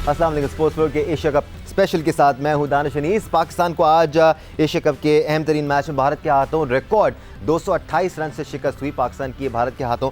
अस्सलाम वालेकुम। Sports floor के एशिया कप स्पेशल के साथ मैं हूं दानिश अनीस। पाकिस्तान को आज एशिया कप के अहम तरीन मैच में भारत के हाथों रिकॉर्ड 228 रन से शिकस्त हुई। पाकिस्तान की भारत के हाथों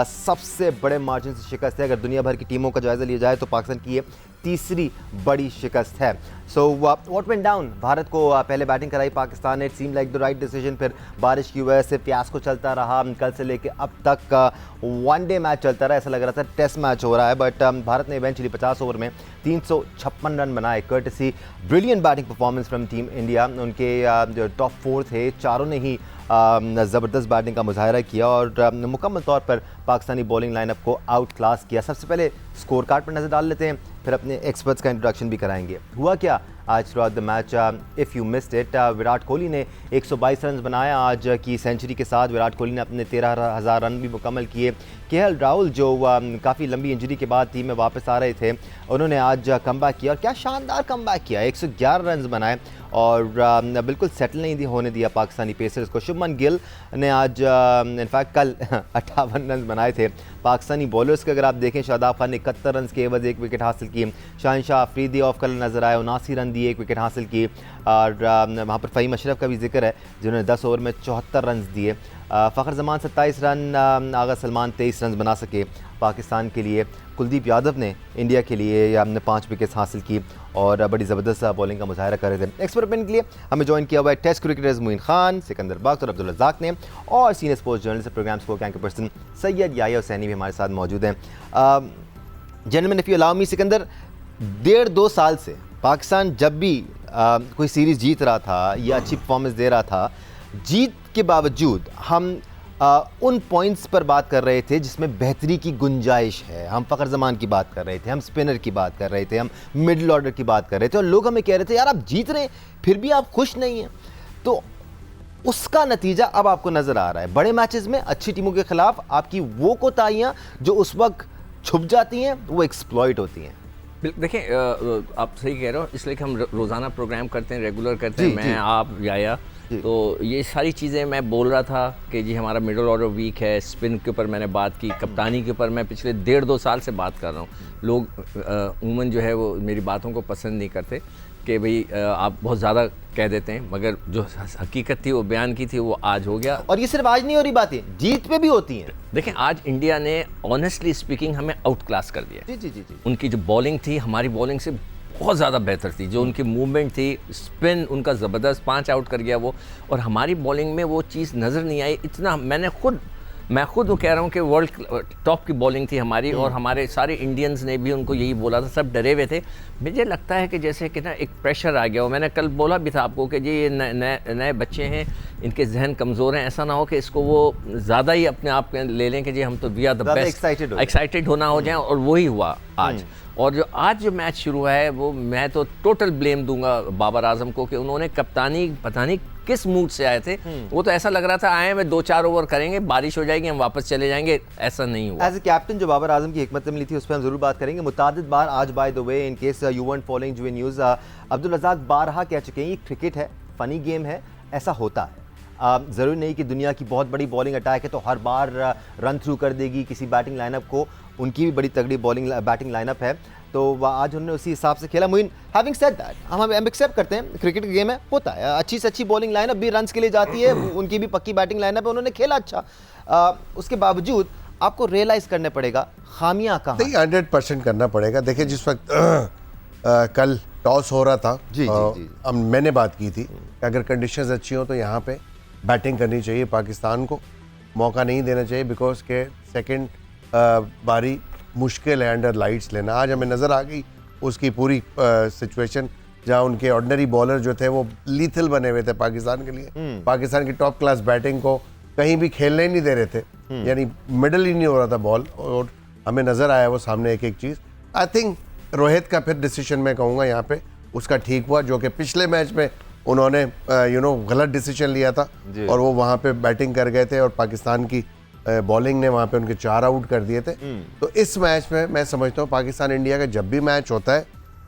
सबसे बड़े मार्जिन से शिकस्त है। अगर दुनिया भर की टीमों का जायजा लिया जाए तो पाकिस्तान की ये तीसरी बड़ी शिकस्त है। So what went down? Bharat को पहले बैटिंग कराई पाकिस्तान ने, it seem like the right decision. फिर बारिश की वजह से फियास्को चलता रहा। कल से लेके अब तक वनडे मैच चलता रहा, ऐसा लग रहा था टेस्ट मैच हो रहा है। बट भारत ने इवेंचुअली 50 ओवर में 356 रन बनाए, courtesy brilliant batting performance from team India. उनके जो टॉप 4 थे चारों ने ही ज़बरदस्त बैटिंग का मुजाहरा किया और मुकम्मल तौर पर पाकिस्तानी बॉलिंग लाइनअप को आउट क्लास किया। सबसे पहले स्कोर कार्ड पर नज़र डाल लेते हैं, फिर अपने एक्सपर्ट्स का इंट्रोडक्शन भी कराएंगे। हुआ क्या आज through out the match? If you missed it, Virat Kohli ने 122 रन बनाया आज की सेंचुरी के साथ। विराट कोहली ने अपने 13,000 रन भी मुकम्मल किए। केएल राहुल जो काफ़ी लंबी इंजरी के बाद टीम में वापस आ रहे थे, उन्होंने आज कमबैक किया और क्या शानदार कमबैक किया। 111 रन बनाए और बिल्कुल सेटल नहीं होने दिया पाकिस्तानी पेसर्स को। शुभमन गिल ने आज इनफैक्ट कल 58 रन बनाए थे। पाकिस्तानी बॉलर्स के अगर आप देखें, शादाब खान ने 71 रन के एवज 1 विकेट हासिल की। शाहनशाह अफरीदी ऑफ कलर नजर आए, 79 रन दिए, 1 विकेट हासिल की। और वहाँ पर फ़हीम अशरफ का भी जिक्र है जिन्होंने 10 ओवर में 74 रन दिए। फ़खर जमान 27 रन, आगा सलमान 23 रन बना सके पाकिस्तान के लिए। कुलदीप यादव ने इंडिया के लिए हमने 5 विकेट्स हासिल की और बड़ी ज़बरदस्त बॉलिंग का मुजाहरा कर रहे थे। एक्सपर्ट ओपिनियन के लिए हमें ज्वाइन किया हुआ है टेस्ट क्रिकेटर्स मोइन खान, सिकंदर बख्श और अब्दुल रज़ाक ने, और senior sports journalist programme score के एंकर पर्सन सैयद याह्या हुसैनी भी हमारे साथ मौजूद हैं। Gentleman, if you allow me, Sikandar, 1.5-2 साल से पाकिस्तान जब भी कोई सीरीज़ जीत रहा था या अच्छी परफॉर्मेंस दे रहा था, जीत के बावजूद हम उन पॉइंट्स पर बात कर रहे थे जिसमें बेहतरी की गुंजाइश है। हम फ़खर जमान की बात कर रहे थे, हम स्पिनर की बात कर रहे थे, हम मिडिल ऑर्डर की बात कर रहे थे और लोग हमें कह रहे थे यार आप जीत रहे हैं फिर भी आप खुश नहीं हैं। तो उसका नतीजा अब आपको नज़र आ रहा है। बड़े मैचेस में अच्छी टीमों के खिलाफ आपकी वो कोताहियाँ जो उस वक्त छुप जाती हैं वो एक्सप्लॉइट होती हैं। देखिए, आप सही कह रहे हो, इसलिए कि हम रोज़ाना प्रोग्राम करते हैं, रेगुलर करते हैं, मैं आप याया, तो ये सारी चीज़ें मैं बोल रहा था कि जी हमारा मिडिल ऑर्डर वीक है। स्पिन के ऊपर मैंने बात की, कप्तानी के ऊपर मैं पिछले 1.5-2 साल से बात कर रहा हूँ। लोग उमूमन जो है वो मेरी बातों को पसंद नहीं करते कि भाई आप बहुत ज़्यादा कह देते हैं, मगर जो हकीकत थी वो बयान की थी वो आज हो गया। और ये सिर्फ आज नहीं हो रही बातें, जीत पे भी होती हैं। देखें, आज इंडिया ने ऑनेस्टली स्पीकिंग हमें आउट क्लास कर दिया। जी जी जी जी। उनकी जो बॉलिंग थी हमारी बॉलिंग से बहुत ज़्यादा बेहतर थी। जो उनकी मूवमेंट थी, स्पिन उनका ज़बरदस्त, 5 आउट कर गया वो, और हमारी बॉलिंग में वो चीज़ नज़र नहीं आई। इतना मैं खुद कह रहा हूँ कि वर्ल्ड टॉप की बॉलिंग थी हमारी, और हमारे सारे इंडियंस ने भी उनको यही बोला था, सब डरे हुए थे। मुझे लगता है कि जैसे कि ना एक प्रेशर आ गया हो। मैंने कल बोला भी था आपको कि जी ये नए बच्चे हैं, इनके जहन कमज़ोर हैं, ऐसा ना हो कि इसको वो ज़्यादा ही अपने आप ले लें कि जी हम तो we are the best, excited होना हो जाए, और वही हुआ आज। और जो आज जो मैच शुरू है वो मैं तो टोटल ब्लेम दूंगा बाबर आजम को कि उन्होंने कप्तानी पता नहीं किस मूड से आए थे। वो तो ऐसा लग रहा था आए में 2-4 ओवर करेंगे, बारिश हो जाएगी, हम वापस चले जाएंगे, ऐसा नहीं हुआ। एज ए कैप्टन जो बाबर आजम की हिकमत अमली थी उस पर हम जरूर बात करेंगे मुतादिद बार आज। By the way, in case you want following जुए न्यूज़, अब्दुल रज़ाक बारहा कह चुके हैं ये क्रिकेट है, फ़नी गेम है, ऐसा होता है। ज़रूरी नहीं कि दुनिया की बहुत बड़ी बॉलिंग अटैक है तो हर बार रन थ्रू कर देगी किसी बैटिंग लाइनअप को। उनकी भी बड़ी तगड़ी बैटिंग लाइनअप है, तो आज उन्होंने उसी हिसाब से खेला। मुइन, हैविंग सेड दैट, हम एक्सेप्ट करते हैं क्रिकेट का गेम है, होता है, अच्छी से अच्छी बॉलिंग लाइनअप भी रन्स के लिए जाती है, उनकी भी पक्की बैटिंग लाइनअप है, उन्होंने खेला अच्छा। उसके बावजूद आपको रियलाइज़ करने पड़ेगा खामियां कहाँ। 100% करना पड़ेगा। देखिए, जिस वक्त कल टॉस हो रहा था, जी। मैंने बात की थी कि अगर कंडीशंस अच्छी हो तो यहाँ पे बैटिंग करनी चाहिए, पाकिस्तान को मौका नहीं देना चाहिए, बिकॉज के सेकंड बारी मुश्किल है अंडर लाइट्स लेना। आज हमें नज़र आ गई उसकी पूरी सिचुएशन, जहाँ उनके ऑर्डिनरी बॉलर जो थे वो लीथल बने हुए थे पाकिस्तान के लिए। पाकिस्तान की टॉप क्लास बैटिंग को कहीं भी खेलने ही नहीं दे रहे थे, यानी मिडल ही नहीं हो रहा था बॉल, और हमें नज़र आया वो सामने एक एक चीज़। आई थिंक रोहित का फिर डिसीजन मैं कहूँगा यहाँ पे उसका ठीक हुआ, जो कि पिछले मैच में उन्होंने गलत डिसीजन लिया था और वो वहाँ पे बैटिंग कर गए थे और पाकिस्तान की बॉलिंग ने वहाँ पे उनके 4 आउट कर दिए थे। तो इस मैच में मैं समझता हूँ पाकिस्तान इंडिया का जब भी मैच होता है,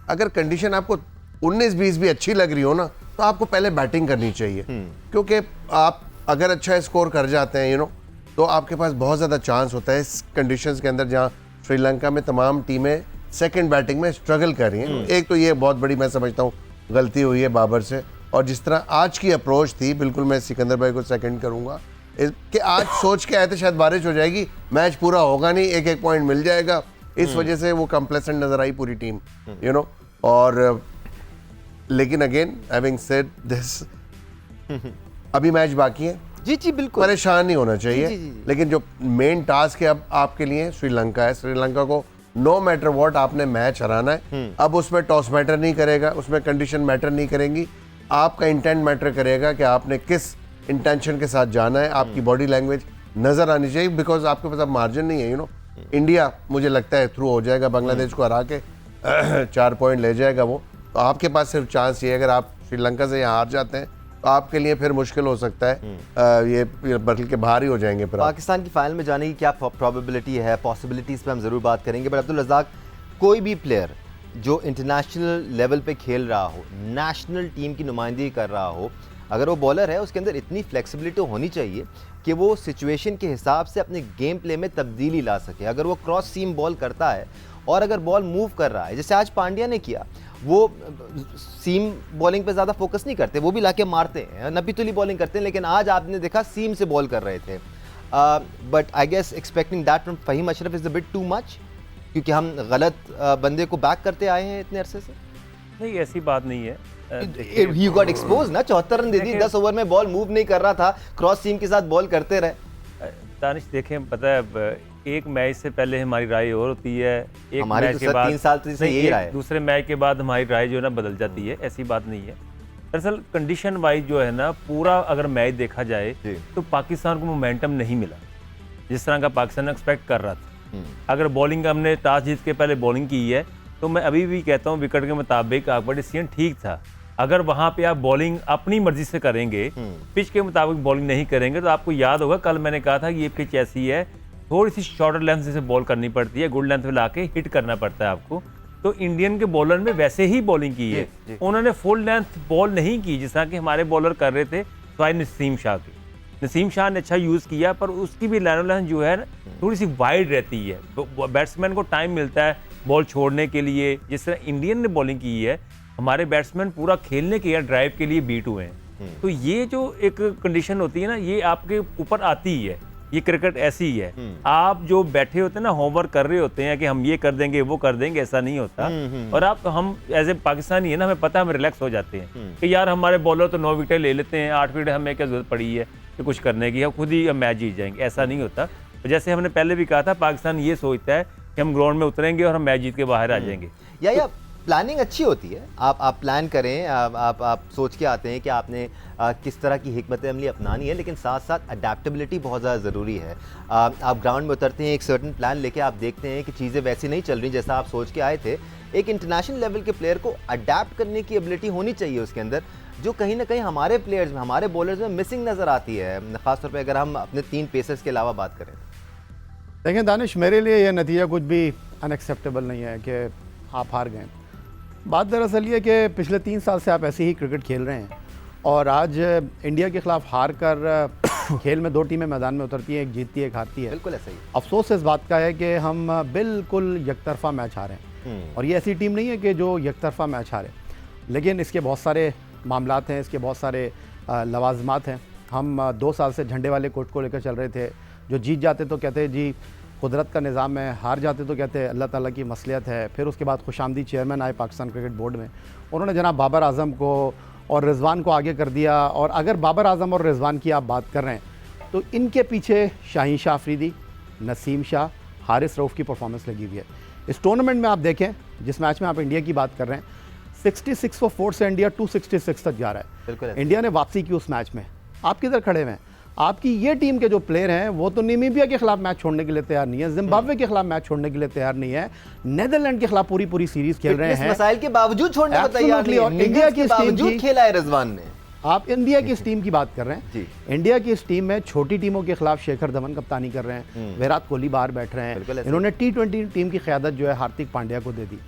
अगर कंडीशन आपको 19-20 भी अच्छी लग रही हो ना, तो आपको पहले बैटिंग करनी चाहिए, क्योंकि आप अगर अच्छा स्कोर कर जाते हैं तो आपके पास बहुत ज़्यादा चांस होता है इस कंडीशंस के अंदर, जहाँ श्रीलंका में तमाम टीमें सेकंड बैटिंग में स्ट्रगल कर रही हैं। एक तो ये बहुत बड़ी मैं समझता हूँ गलती हुई है बाबर से, और जिस तरह आज की अप्रोच थी, बिल्कुल मैं सिकंदर भाई को सेकंड करूंगा कि आज सोच के आए थे शायद बारिश हो जाएगी, मैच पूरा होगा नहीं, एक एक पॉइंट मिल जाएगा, इस वजह से वो कंप्लेसेंट नजर आई पूरी टीम, यू नो। और लेकिन अगेन हैविंग सेड दिस, अभी मैच बाकी है, जी बिल्कुल परेशान नहीं होना चाहिए। जी। लेकिन जो मेन टास्क है अब आपके लिए श्रीलंका है, श्रीलंका को नो मैटर व्हाट आपने मैच हराना है। अब उसमें टॉस मैटर नहीं करेगा, उसमें कंडीशन मैटर नहीं करेंगी, आपका इंटेंट मैटर करेगा कि आपने किस इंटेंशन के साथ जाना है, आपकी बॉडी लैंग्वेज नजर आनी चाहिए, बिकॉज आपके पास अब मार्जिन नहीं है, यू नो। इंडिया मुझे लगता है थ्रू हो जाएगा, बांग्लादेश को हरा के 4 पॉइंट ले जाएगा वो, तो आपके पास सिर्फ चांस ये है, अगर आप श्रीलंका से यहाँ हार जाते हैं तो आपके लिए फिर मुश्किल हो सकता है, ये बल्कि बाहर ही हो जाएंगे फिर आप। पाकिस्तान की फाइनल में जाने की क्या प्रोबेबिलिटी है, पॉसिबिलिटीज़ पे हम ज़रूर बात करेंगे, बट अब्दुल रज़ाक, कोई भी प्लेयर जो इंटरनेशनल लेवल पे खेल रहा हो, नेशनल टीम की नुमाइंदगी कर रहा हो, अगर वो बॉलर है उसके अंदर इतनी फ्लेक्सिबिलिटी होनी चाहिए कि वो सिचुएशन के हिसाब से अपने गेम प्ले में तब्दीली ला सके। अगर वो क्रॉस सीम बॉल करता है और अगर बॉल मूव कर रहा है, जैसे आज पांड्या ने किया, वो सीम बॉलिंग पे ज़्यादा फोकस नहीं करते, वो भी लाके मारते हैं, नब्बी तुली बॉलिंग करते हैं, लेकिन आज आपने देखा सीम से बॉल कर रहे थे। But I guess expecting that from Faheem Ashraf is a bit too much, क्योंकि हम गलत बंदे को बैक करते आए हैं इतने अरसे से। नहीं, ऐसी बात नहीं है। ही गॉट एक्सपोज ना, 74 रन दे दी, 10 ओवर में बॉल मूव नहीं कर रहा था, क्रॉस सीम के साथ बॉल करते रहे। दानिश देखें, पता है एक मैच से पहले हमारी राय और होती है, एक हमारी मैच तो के सर बाद 3 साल से यही रहा है, दूसरे मैच के बाद हमारी राय जो है ना बदल जाती है, ऐसी बात नहीं है। दरअसल कंडीशन वाइज जो है ना, पूरा अगर मैच देखा जाए तो पाकिस्तान को मोमेंटम नहीं मिला जिस तरह का पाकिस्तान एक्सपेक्ट कर रहा था। अगर बॉलिंग हमने टॉस जीत के पहले बॉलिंग की है, तो मैं अभी भी कहता हूँ विकेट के मुताबिक आपका डिसीजन ठीक था। अगर वहां पे आप बॉलिंग अपनी मर्जी से करेंगे, पिच के मुताबिक बॉलिंग नहीं करेंगे, तो आपको याद होगा कल मैंने कहा था कि ये पिच ऐसी है, थोड़ी सी शॉर्टर लेंथ से बॉल करनी पड़ती है, गुड लेंथ पे लाके हिट करना पड़ता है आपको। तो इंडियन के बॉलर में वैसे ही बॉलिंग की है, उन्होंने फुल लेंथ बॉल नहीं की जिस तरह के हमारे बॉलर कर रहे थे स्वाई नसीम शाह की। नसीम शाह ने अच्छा यूज़ किया, पर उसकी भी लाइन लेंथ जो है थोड़ी सी वाइड रहती है, बैट्समैन को टाइम मिलता है बॉल छोड़ने के लिए। जिस तरह इंडियन ने बॉलिंग की है, हमारे बैट्समैन पूरा खेलने के या ड्राइव के लिए बीट हुए हैं। तो ये जो एक कंडीशन होती है ना, ये आपके ऊपर आती ही है, ये क्रिकेट ऐसी ही है। आप जो बैठे होते हैं ना, होमवर्क कर रहे होते हैं कि हम ये कर देंगे वो कर देंगे, ऐसा नहीं होता। और हम एज ए पाकिस्तानी है ना, हमें पता है, हम रिलैक्स हो जाते हैं कि यार हमारे बॉलर तो 9 विकेट ले लेते हैं, 8 विकेट हमें क्या जरूरत पड़ी है कि कुछ करने की, हम खुद ही मैच जीत जाएंगे, ऐसा नहीं होता। जैसे हमने पहले भी कहा था, पाकिस्तान ये सोचता है कि हम ग्राउंड में उतरेंगे और हम मैच जीत के बाहर आ जाएंगे। या प्लानिंग अच्छी होती है, आप प्लान करें, आप सोच के आते हैं कि आपने किस तरह की हिकमत अमली अपनानी है, लेकिन साथ साथ अडेप्टेबिलिटी बहुत ज़्यादा ज़रूरी है। आप ग्राउंड में उतरते हैं, एक सर्टन प्लान लेके आप देखते हैं कि चीज़ें वैसी नहीं चल रही जैसा आप सोच के आए थे। एक इंटरनेशनल लेवल के प्लेयर को अडेप्ट करने की एबिलिटी होनी चाहिए उसके अंदर, जो कहीं ना कहीं हमारे प्लेयर्स में, हमारे बॉलर्स में मिसिंग नज़र आती है, ख़ासतौर पर अगर हम अपने 3 पेसर्स के अलावा बात करें। देखें दानिश, मेरे लिए यह नतीजा कुछ भी अनएक्सेप्टेबल नहीं है कि आप हार गए। बात दरअसल ये कि पिछले 3 साल से आप ऐसे ही क्रिकेट खेल रहे हैं, और आज इंडिया के खिलाफ हार कर खेल में 2 टीमें मैदान में उतरती हैं, एक जीतती है, एक हारती है। बिल्कुल ऐसा ही। अफसोस इस बात का है कि हम बिल्कुल एकतरफा मैच हारे हैं, और ये ऐसी टीम नहीं है कि जो एकतरफा मैच हारे, लेकिन इसके बहुत सारे मामलात हैं, इसके बहुत सारे लवाजमात हैं। हम 2 साल से झंडे वाले कोर्ट को लेकर चल रहे थे, जो जीत जाते तो कहते जी कुदरत का निज़ाम है, हार जाते तो कहते हैं अल्लाह ताला की मसलियत है। फिर उसके बाद खुशामदी चेयरमैन आए पाकिस्तान क्रिकेट बोर्ड में, उन्होंने जनाब बाबर आज़म को और रिजवान को आगे कर दिया। और अगर बाबर आज़म और रिजवान की आप बात कर रहे हैं तो इनके पीछे शाहीन शाह अफरीदी, नसीम शाह, हारिस रऊफ़ की परफॉर्मेंस लगी हुई है। इस टूर्नामेंट में आप देखें, जिस मैच में आप इंडिया की बात कर रहे हैं, 66 for 4 से इंडिया 266 तक जा रहा है। इंडिया ने वापसी की उस मैच में। आप किधर खड़े हुए हैं? आपकी ये टीम के जो प्लेयर हैं वो तो नामीबिया के खिलाफ मैच छोड़ने के लिए तैयार नहीं है, जिम्बाब्वे के खिलाफ मैच छोड़ने के लिए तैयार नहीं है, नेदरलैंड के खिलाफ पूरी सीरीज खेल रहे हैं, मसाइल के बावजूद छोड़ने को तैयार नहीं है। और इंडिया की बावजूद खेला है रिजवान ने। आप इंडिया की इस टीम की बात कर रहे हैं, इंडिया की इस टीम में छोटी टीमों के खिलाफ शेखर धवन कप्तानी कर रहे हैं, विराट कोहली बाहर बैठ रहे हैं, इन्होंने T20 टीम की क़यादत जो है हार्दिक पांड्या को दे दी।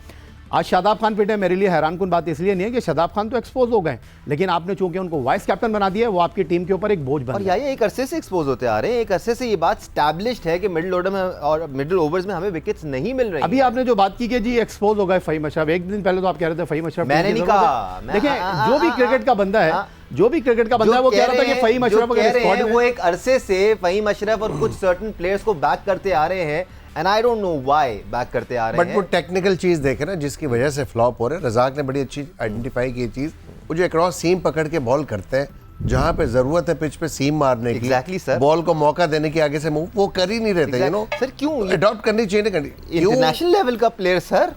आज शादाब खान पिटे, मेरे लिए हैरान कुन बात इसलिए नहीं है कि शादाब खान तो एक्सपोज हो गए, लेकिन आपने चूंकि उनको वाइस कैप्टन बना दिया, वो आपकी टीम के ऊपर एक बोझ बन और गया। ये एक अरसे से एक्सपोज होते आ रहे हैं, एक अरसे से ये बात स्टैब्लिश्ड है कि मिडिल ऑर्डर में और मिडिल ओवर्स में हमें विकेट्स नहीं मिल रही। अभी आपने जो बात की कि जी एक्सपोज हो गए फ़हीम अशरफ, एक दिन पहले तो आप कह रहे थे फ़हीम अशरफ मैंने टीम की नहीं ज़रूरत कहा। है। मैं- देखिए जो भी क्रिकेट का बंदा है, जो भी क्रिकेट का बंदा है, वो कह रहा था कि फ़हीम अशरफ कह अगर रहे स्क्वाड हैं में वो एक अरसे से फ़हीम अशरफ और कुछ सर्टेन प्लेयर्स को बैक करते आ रहे हैं, and I don't know why back करते आ रहे बट हैं। वो टेक्निकल चीज देखे ना जिसकी वजह से फ्लॉप हो रहे हैं। रजाक ने बड़ी अच्छी आइडेंटिफाई की चीज, वो जो अक्रॉस सीम पकड़ के बॉल करते हैं, जहां पे जरूरत है पिच पे सीम मारने की, Exactly, sir. बॉल को मौका देने की आगे से मूव, वो कर ही नहीं रहते, यू नो। सर क्यों अडॉप्ट करनी चाहिए ना, क्यों? इंटरनेशनल लेवल का प्लेयर सर?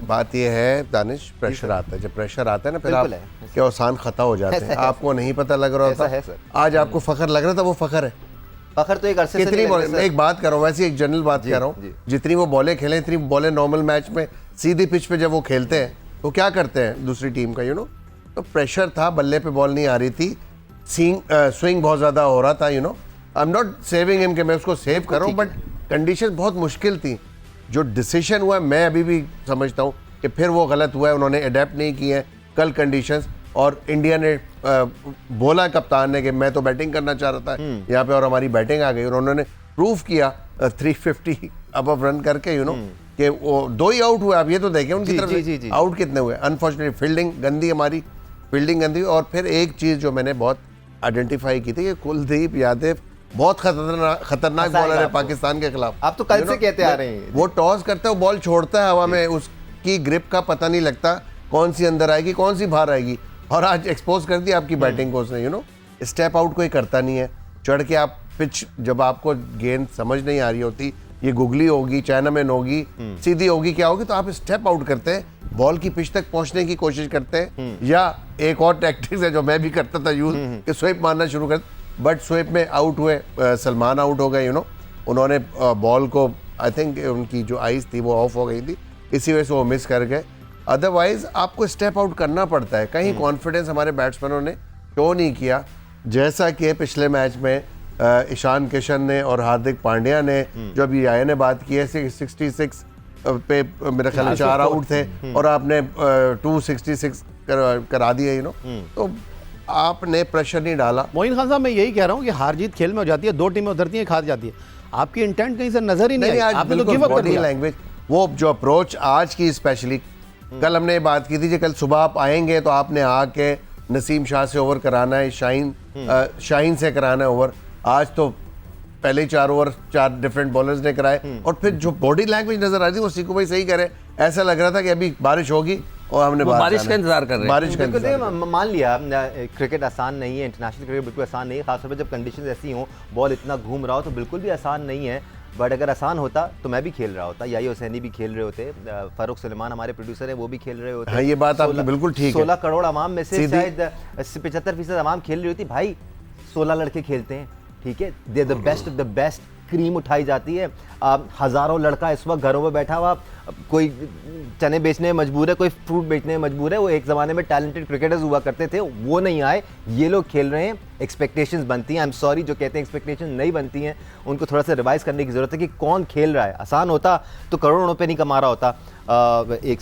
बात ये है दानिश, प्रेशर आता है, जब प्रेशर आता है ना फिर आप बिल्कुल है। क्या आसान खता हो जाते ऐसा हैं, है, आपको नहीं पता लग रहा ऐसा होता। है, सर। आज आपको फखर लग रहा था, वो फखर है। फखर तो एक अरसे से कितनी नहीं लग बॉलें, रहा, मैं सर। एक बात कर रहा हूँ, वैसे एक जनरल बात जी, कर रहा हूँ, जी। जितनी वो बॉलें खेले, इतनी बॉलें नॉर्मल मैच में सीधी पिच पे जब वो खेलते हैं तो क्या करते हैं दूसरी टीम का, यू नो। तो प्रेशर था, बल्ले पे बॉल नहीं आ रही थी, स्विंग बहुत ज़्यादा हो रहा था, you know. I am not saving him कि मैं उसको सेव कर रहा हूँ, बट कंडीशन बहुत मुश्किल थी। जो डिसीजन हुआ है, मैं अभी भी समझता हूँ कि फिर वो गलत हुआ है, उन्होंने अडेप्ट नहीं किए हैं कल कंडीशंस, और इंडिया ने बोला कप्तान ने कि मैं तो बैटिंग करना चाह रहा था यहाँ पे, और हमारी बैटिंग आ गई, और उन्होंने प्रूव किया 350 अब रन करके, यू नो, कि वो 2 ही आउट हुए। आप ये तो देखें उनकी जी, तरफ जी, से जी, जी। आउट कितने हुए। अनफॉर्चुनेटली फील्डिंग गंदी, हमारी फील्डिंग गंदी। और फिर एक चीज़ जो मैंने बहुत आइडेंटिफाई की थी कि कुलदीप यादव बहुत खतरनाक फंसाएगा बॉलर है आपको। पाकिस्तान के खिलाफ। आप तो कल You से know, कहते आ रहे हैं। वो टॉस करता है, वो बॉल छोड़ता है हवा में, उसकी ग्रिप का पता नहीं लगता कौन सी अंदर आएगी कौन सी बाहर आएगी, और आज एक्सपोज कर दिया आपकी बैटिंग को उसने, यू नो। स्टेप आउट कोई करता नहीं है, चढ़ के आप पिच, जब आपको गेंद समझ नहीं आ रही होती, ये गुगली होगी, चाइनामैन होगी, सीधी होगी, क्या होगी, तो आप स्टेप आउट करते हैं, बॉल की पिच तक पहुंचने की कोशिश करते हैं। या एक और टैक्टिक्स है जो मैं भी करता था यूज, कि स्वीप मारना शुरू कर, बट स्वीप में आउट हुए, सलमान आउट हो गए, यू नो। उन्होंने बॉल को, आई थिंक उनकी जो आइज थी वो ऑफ हो गई थी, इसी वजह से वो मिस कर गए। अदरवाइज आपको स्टेप आउट करना पड़ता है। कहीं कॉन्फिडेंस हमारे बैट्समैनों ने शो नहीं किया, जैसा कि पिछले मैच में ईशान किशन ने और हार्दिक पांड्या ने, जो अभी आया ने बात की है, 66 पे मेरे ख्याल में 4 आउट थे, और आपने 266 करा दिए, यू नो। तो आपने प्रेशर नहीं डाला। मोइन खान साहब, मैं यही कह रहा हूँ कि हार जीत खेल में हो जाती है, 2 टीमें उतरती हैं, हार जाती है, आपकी इंटेंट कहीं से नजर ही नहीं आई, आज आपने तो बिल्कुल गिव अप कर बॉडी दिया। लैंग्वेज, वो जो अप्रोच आज की, स्पेशली कल हमने बात की थी कि कल सुबह आप आएंगे तो आपने आके नसीम शाह से ओवर कराना है, शाहीन से कराना है ओवर। आज तो पहले ही 4 ओवर 4 डिफरेंट बॉलर्स ने कराए, और फिर जो बॉडी लैंग्वेज नजर आ रही थी वो सीकू भाई सही करे, ऐसा लग रहा था कि अभी बारिश होगी और हमने वो बाहर बारिश जाना का है। इंतजार कर रहे हैं। बारिश का बिल्कुल इंतजार। देखिए, मान लिया क्रिकेट आसान नहीं है, इंटरनेशनल क्रिकेट बिल्कुल आसान नहीं है, खासतौर पर जब कंडीशंस ऐसी हों, बॉल इतना घूम रहा हो, तो बिल्कुल भी आसान नहीं है। बट अगर आसान होता तो मैं भी खेल रहा होता, याही हुसैनी भी खेल रहे होते, फारूक सुलेमान हमारे प्रोड्यूसर हैं वो भी खेल रहे होते। हाँ, ये बात आपकी बिल्कुल ठीक है। 16 करोड़ आवाम में से सीधी- शायद 75% आवाम खेल रही होती। भाई 16 लड़के खेलते हैं, ठीक है, they the best of the best, cream उठाई जाती है। हज़ारों लड़का इस वक्त घरों में बैठा हुआ, कोई चने बेचने में मजबूर है, कोई फ्रूट बेचने में मजबूर है। वो एक ज़माने में टैलेंटेड क्रिकेटर्स हुआ करते थे, वो नहीं आए, ये लोग खेल रहे हैं। एक्सपेक्टेशंस बनती हैं, आई एम सॉरी जो कहते हैं एक्सपेक्टेशन नहीं बनती हैं, उनको थोड़ा सा रिवाइज करने की ज़रूरत है कि कौन खेल रहा है। आसान होता तो करोड़ों रुपए नहीं कमा रहा होता एक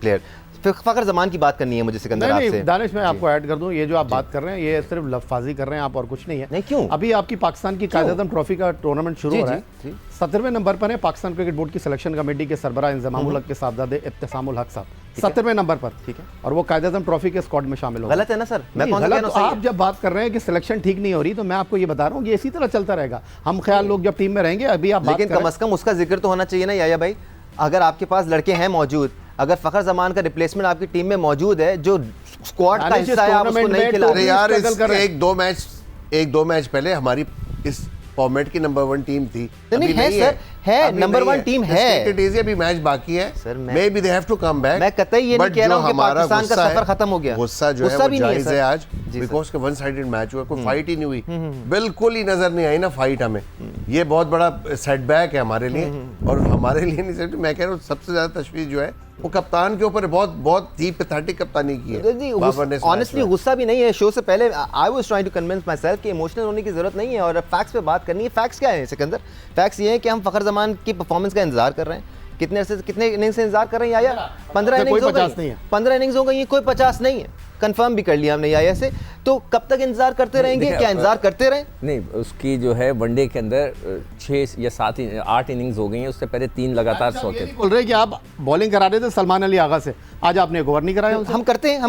प्लेयर। फिर फ़खर जमान की बात करनी है मुझे सिकंदर नहीं आपसे। नहीं दानिश, मैं आपको ऐड कर दूं, ये जो आप बात कर रहे हैं ये सिर्फ लफ्ज़ाजी कर रहे हैं आप, और कुछ नहीं है। नहीं, क्यों? अभी आपकी पाकिस्तान की कायद-ए-आज़म ट्रॉफी का टूर्नामेंट शुरू जी, हो रहा जी, है। जी। 17वें नंबर पर है पाकिस्तान क्रिकेट बोर्ड की सिलेक्शन कमेटी के सरबराह इंज़मामुल हक के साहबजादे इब्तिसामुल हक साहब, 17वें नंबर पर, ठीक है। और वो कायद-ए-आज़म ट्रॉफी के स्क्वाड में शामिल हो गए। गलत है ना सर? मैं नहीं, कौन सा कह गलत, रहा हूं सही है? आप जब बात कर रहे हैं कि सिलेक्शन ठीक नहीं हो रही, तो मैं आपको ये बता रहा हूँ कि इसी तरह चलता रहेगा। हम ख्याल लोग जब टीम में रहेंगे, अभी आप बात लेकिन कर रहे कम से कम उसका जिक्र तो होना चाहिए ना याया भाई। अगर आपके पास लड़के हैं मौजूद, अगर फ़खर जमान का रिप्लेसमेंट आपकी टीम में मौजूद है जो स्क्वाड का दानिश, हिस्सा है, आप उसको टूर्नामेंट नहीं में खिला तो अरे रहे। यार, struggle कर रहे हैं। एक दो मैच पहले हमारी इस फॉर्मेट की नंबर 1 टीम थी। नहीं, अभी है सर, है, अभी नंबर नहीं 1 टीम है। Just take it easy, अभी मैच बाकी है। Sir, Maybe they have to come back. मैं कतई ये नहीं But कह रहा जो हूं कि हमारा पाकिस्तान का गुस्सा सफर है, खत्म हो गया। गुस्सा जो है गुस्सा वो भी नहीं है जायज सर। है आज, जी बिकॉज के 1 साइडेड मैच हुआ, कोई फाइट ही नहीं हुई, बिल्कुल ही नजर नहीं आई ना फाइट हमें। ये बहुत बड़ा सेटबैक है हमारे लिए, और हमारे लिए नहीं सिर्फ, मैं कह रहा हूँ सबसे ज्यादा तशवीश जो है वो कप्तान के ऊपर बहुत ही पैथेटिक कप्तानी की है बाबर ने इस मैच ऑनेस्टली में। गुस्सा भी नहीं है। शो से पहले I was trying to convince myself कि इमोशनल होने की जरूरत नहीं है और फैक्ट्स पे बात करनी है। फैक्ट्स क्या है सिकंदर? फैक्ट्स ये है कि हम फ़खर जमान की परफॉर्मेंस का इंतजार कर रहे हैं, कितने इनिंग्स से इंतजार कर रहे हैं याया? 15 कोई इनिंग्स हो 50 नहीं गई, है। 15 इनिंग्स हो गई है, कोई 50 नहीं है। कंफर्म भी कर लिया हमने याया से। तो कब तक इंतजार करते रहेंगे? देखिए, क्या इंतजार करते रहें? नहीं, उसकी जो है वनडे के अंदर 6 या 8 इनिंग्स हो गई हैं, उससे पहले 3 लगातार ये सौते नहीं बोल रहे कि आप बॉलिंग करा रहे थे सलमान अली आगा से, आज आपने एक ओवर नहीं कराया उनसे। हम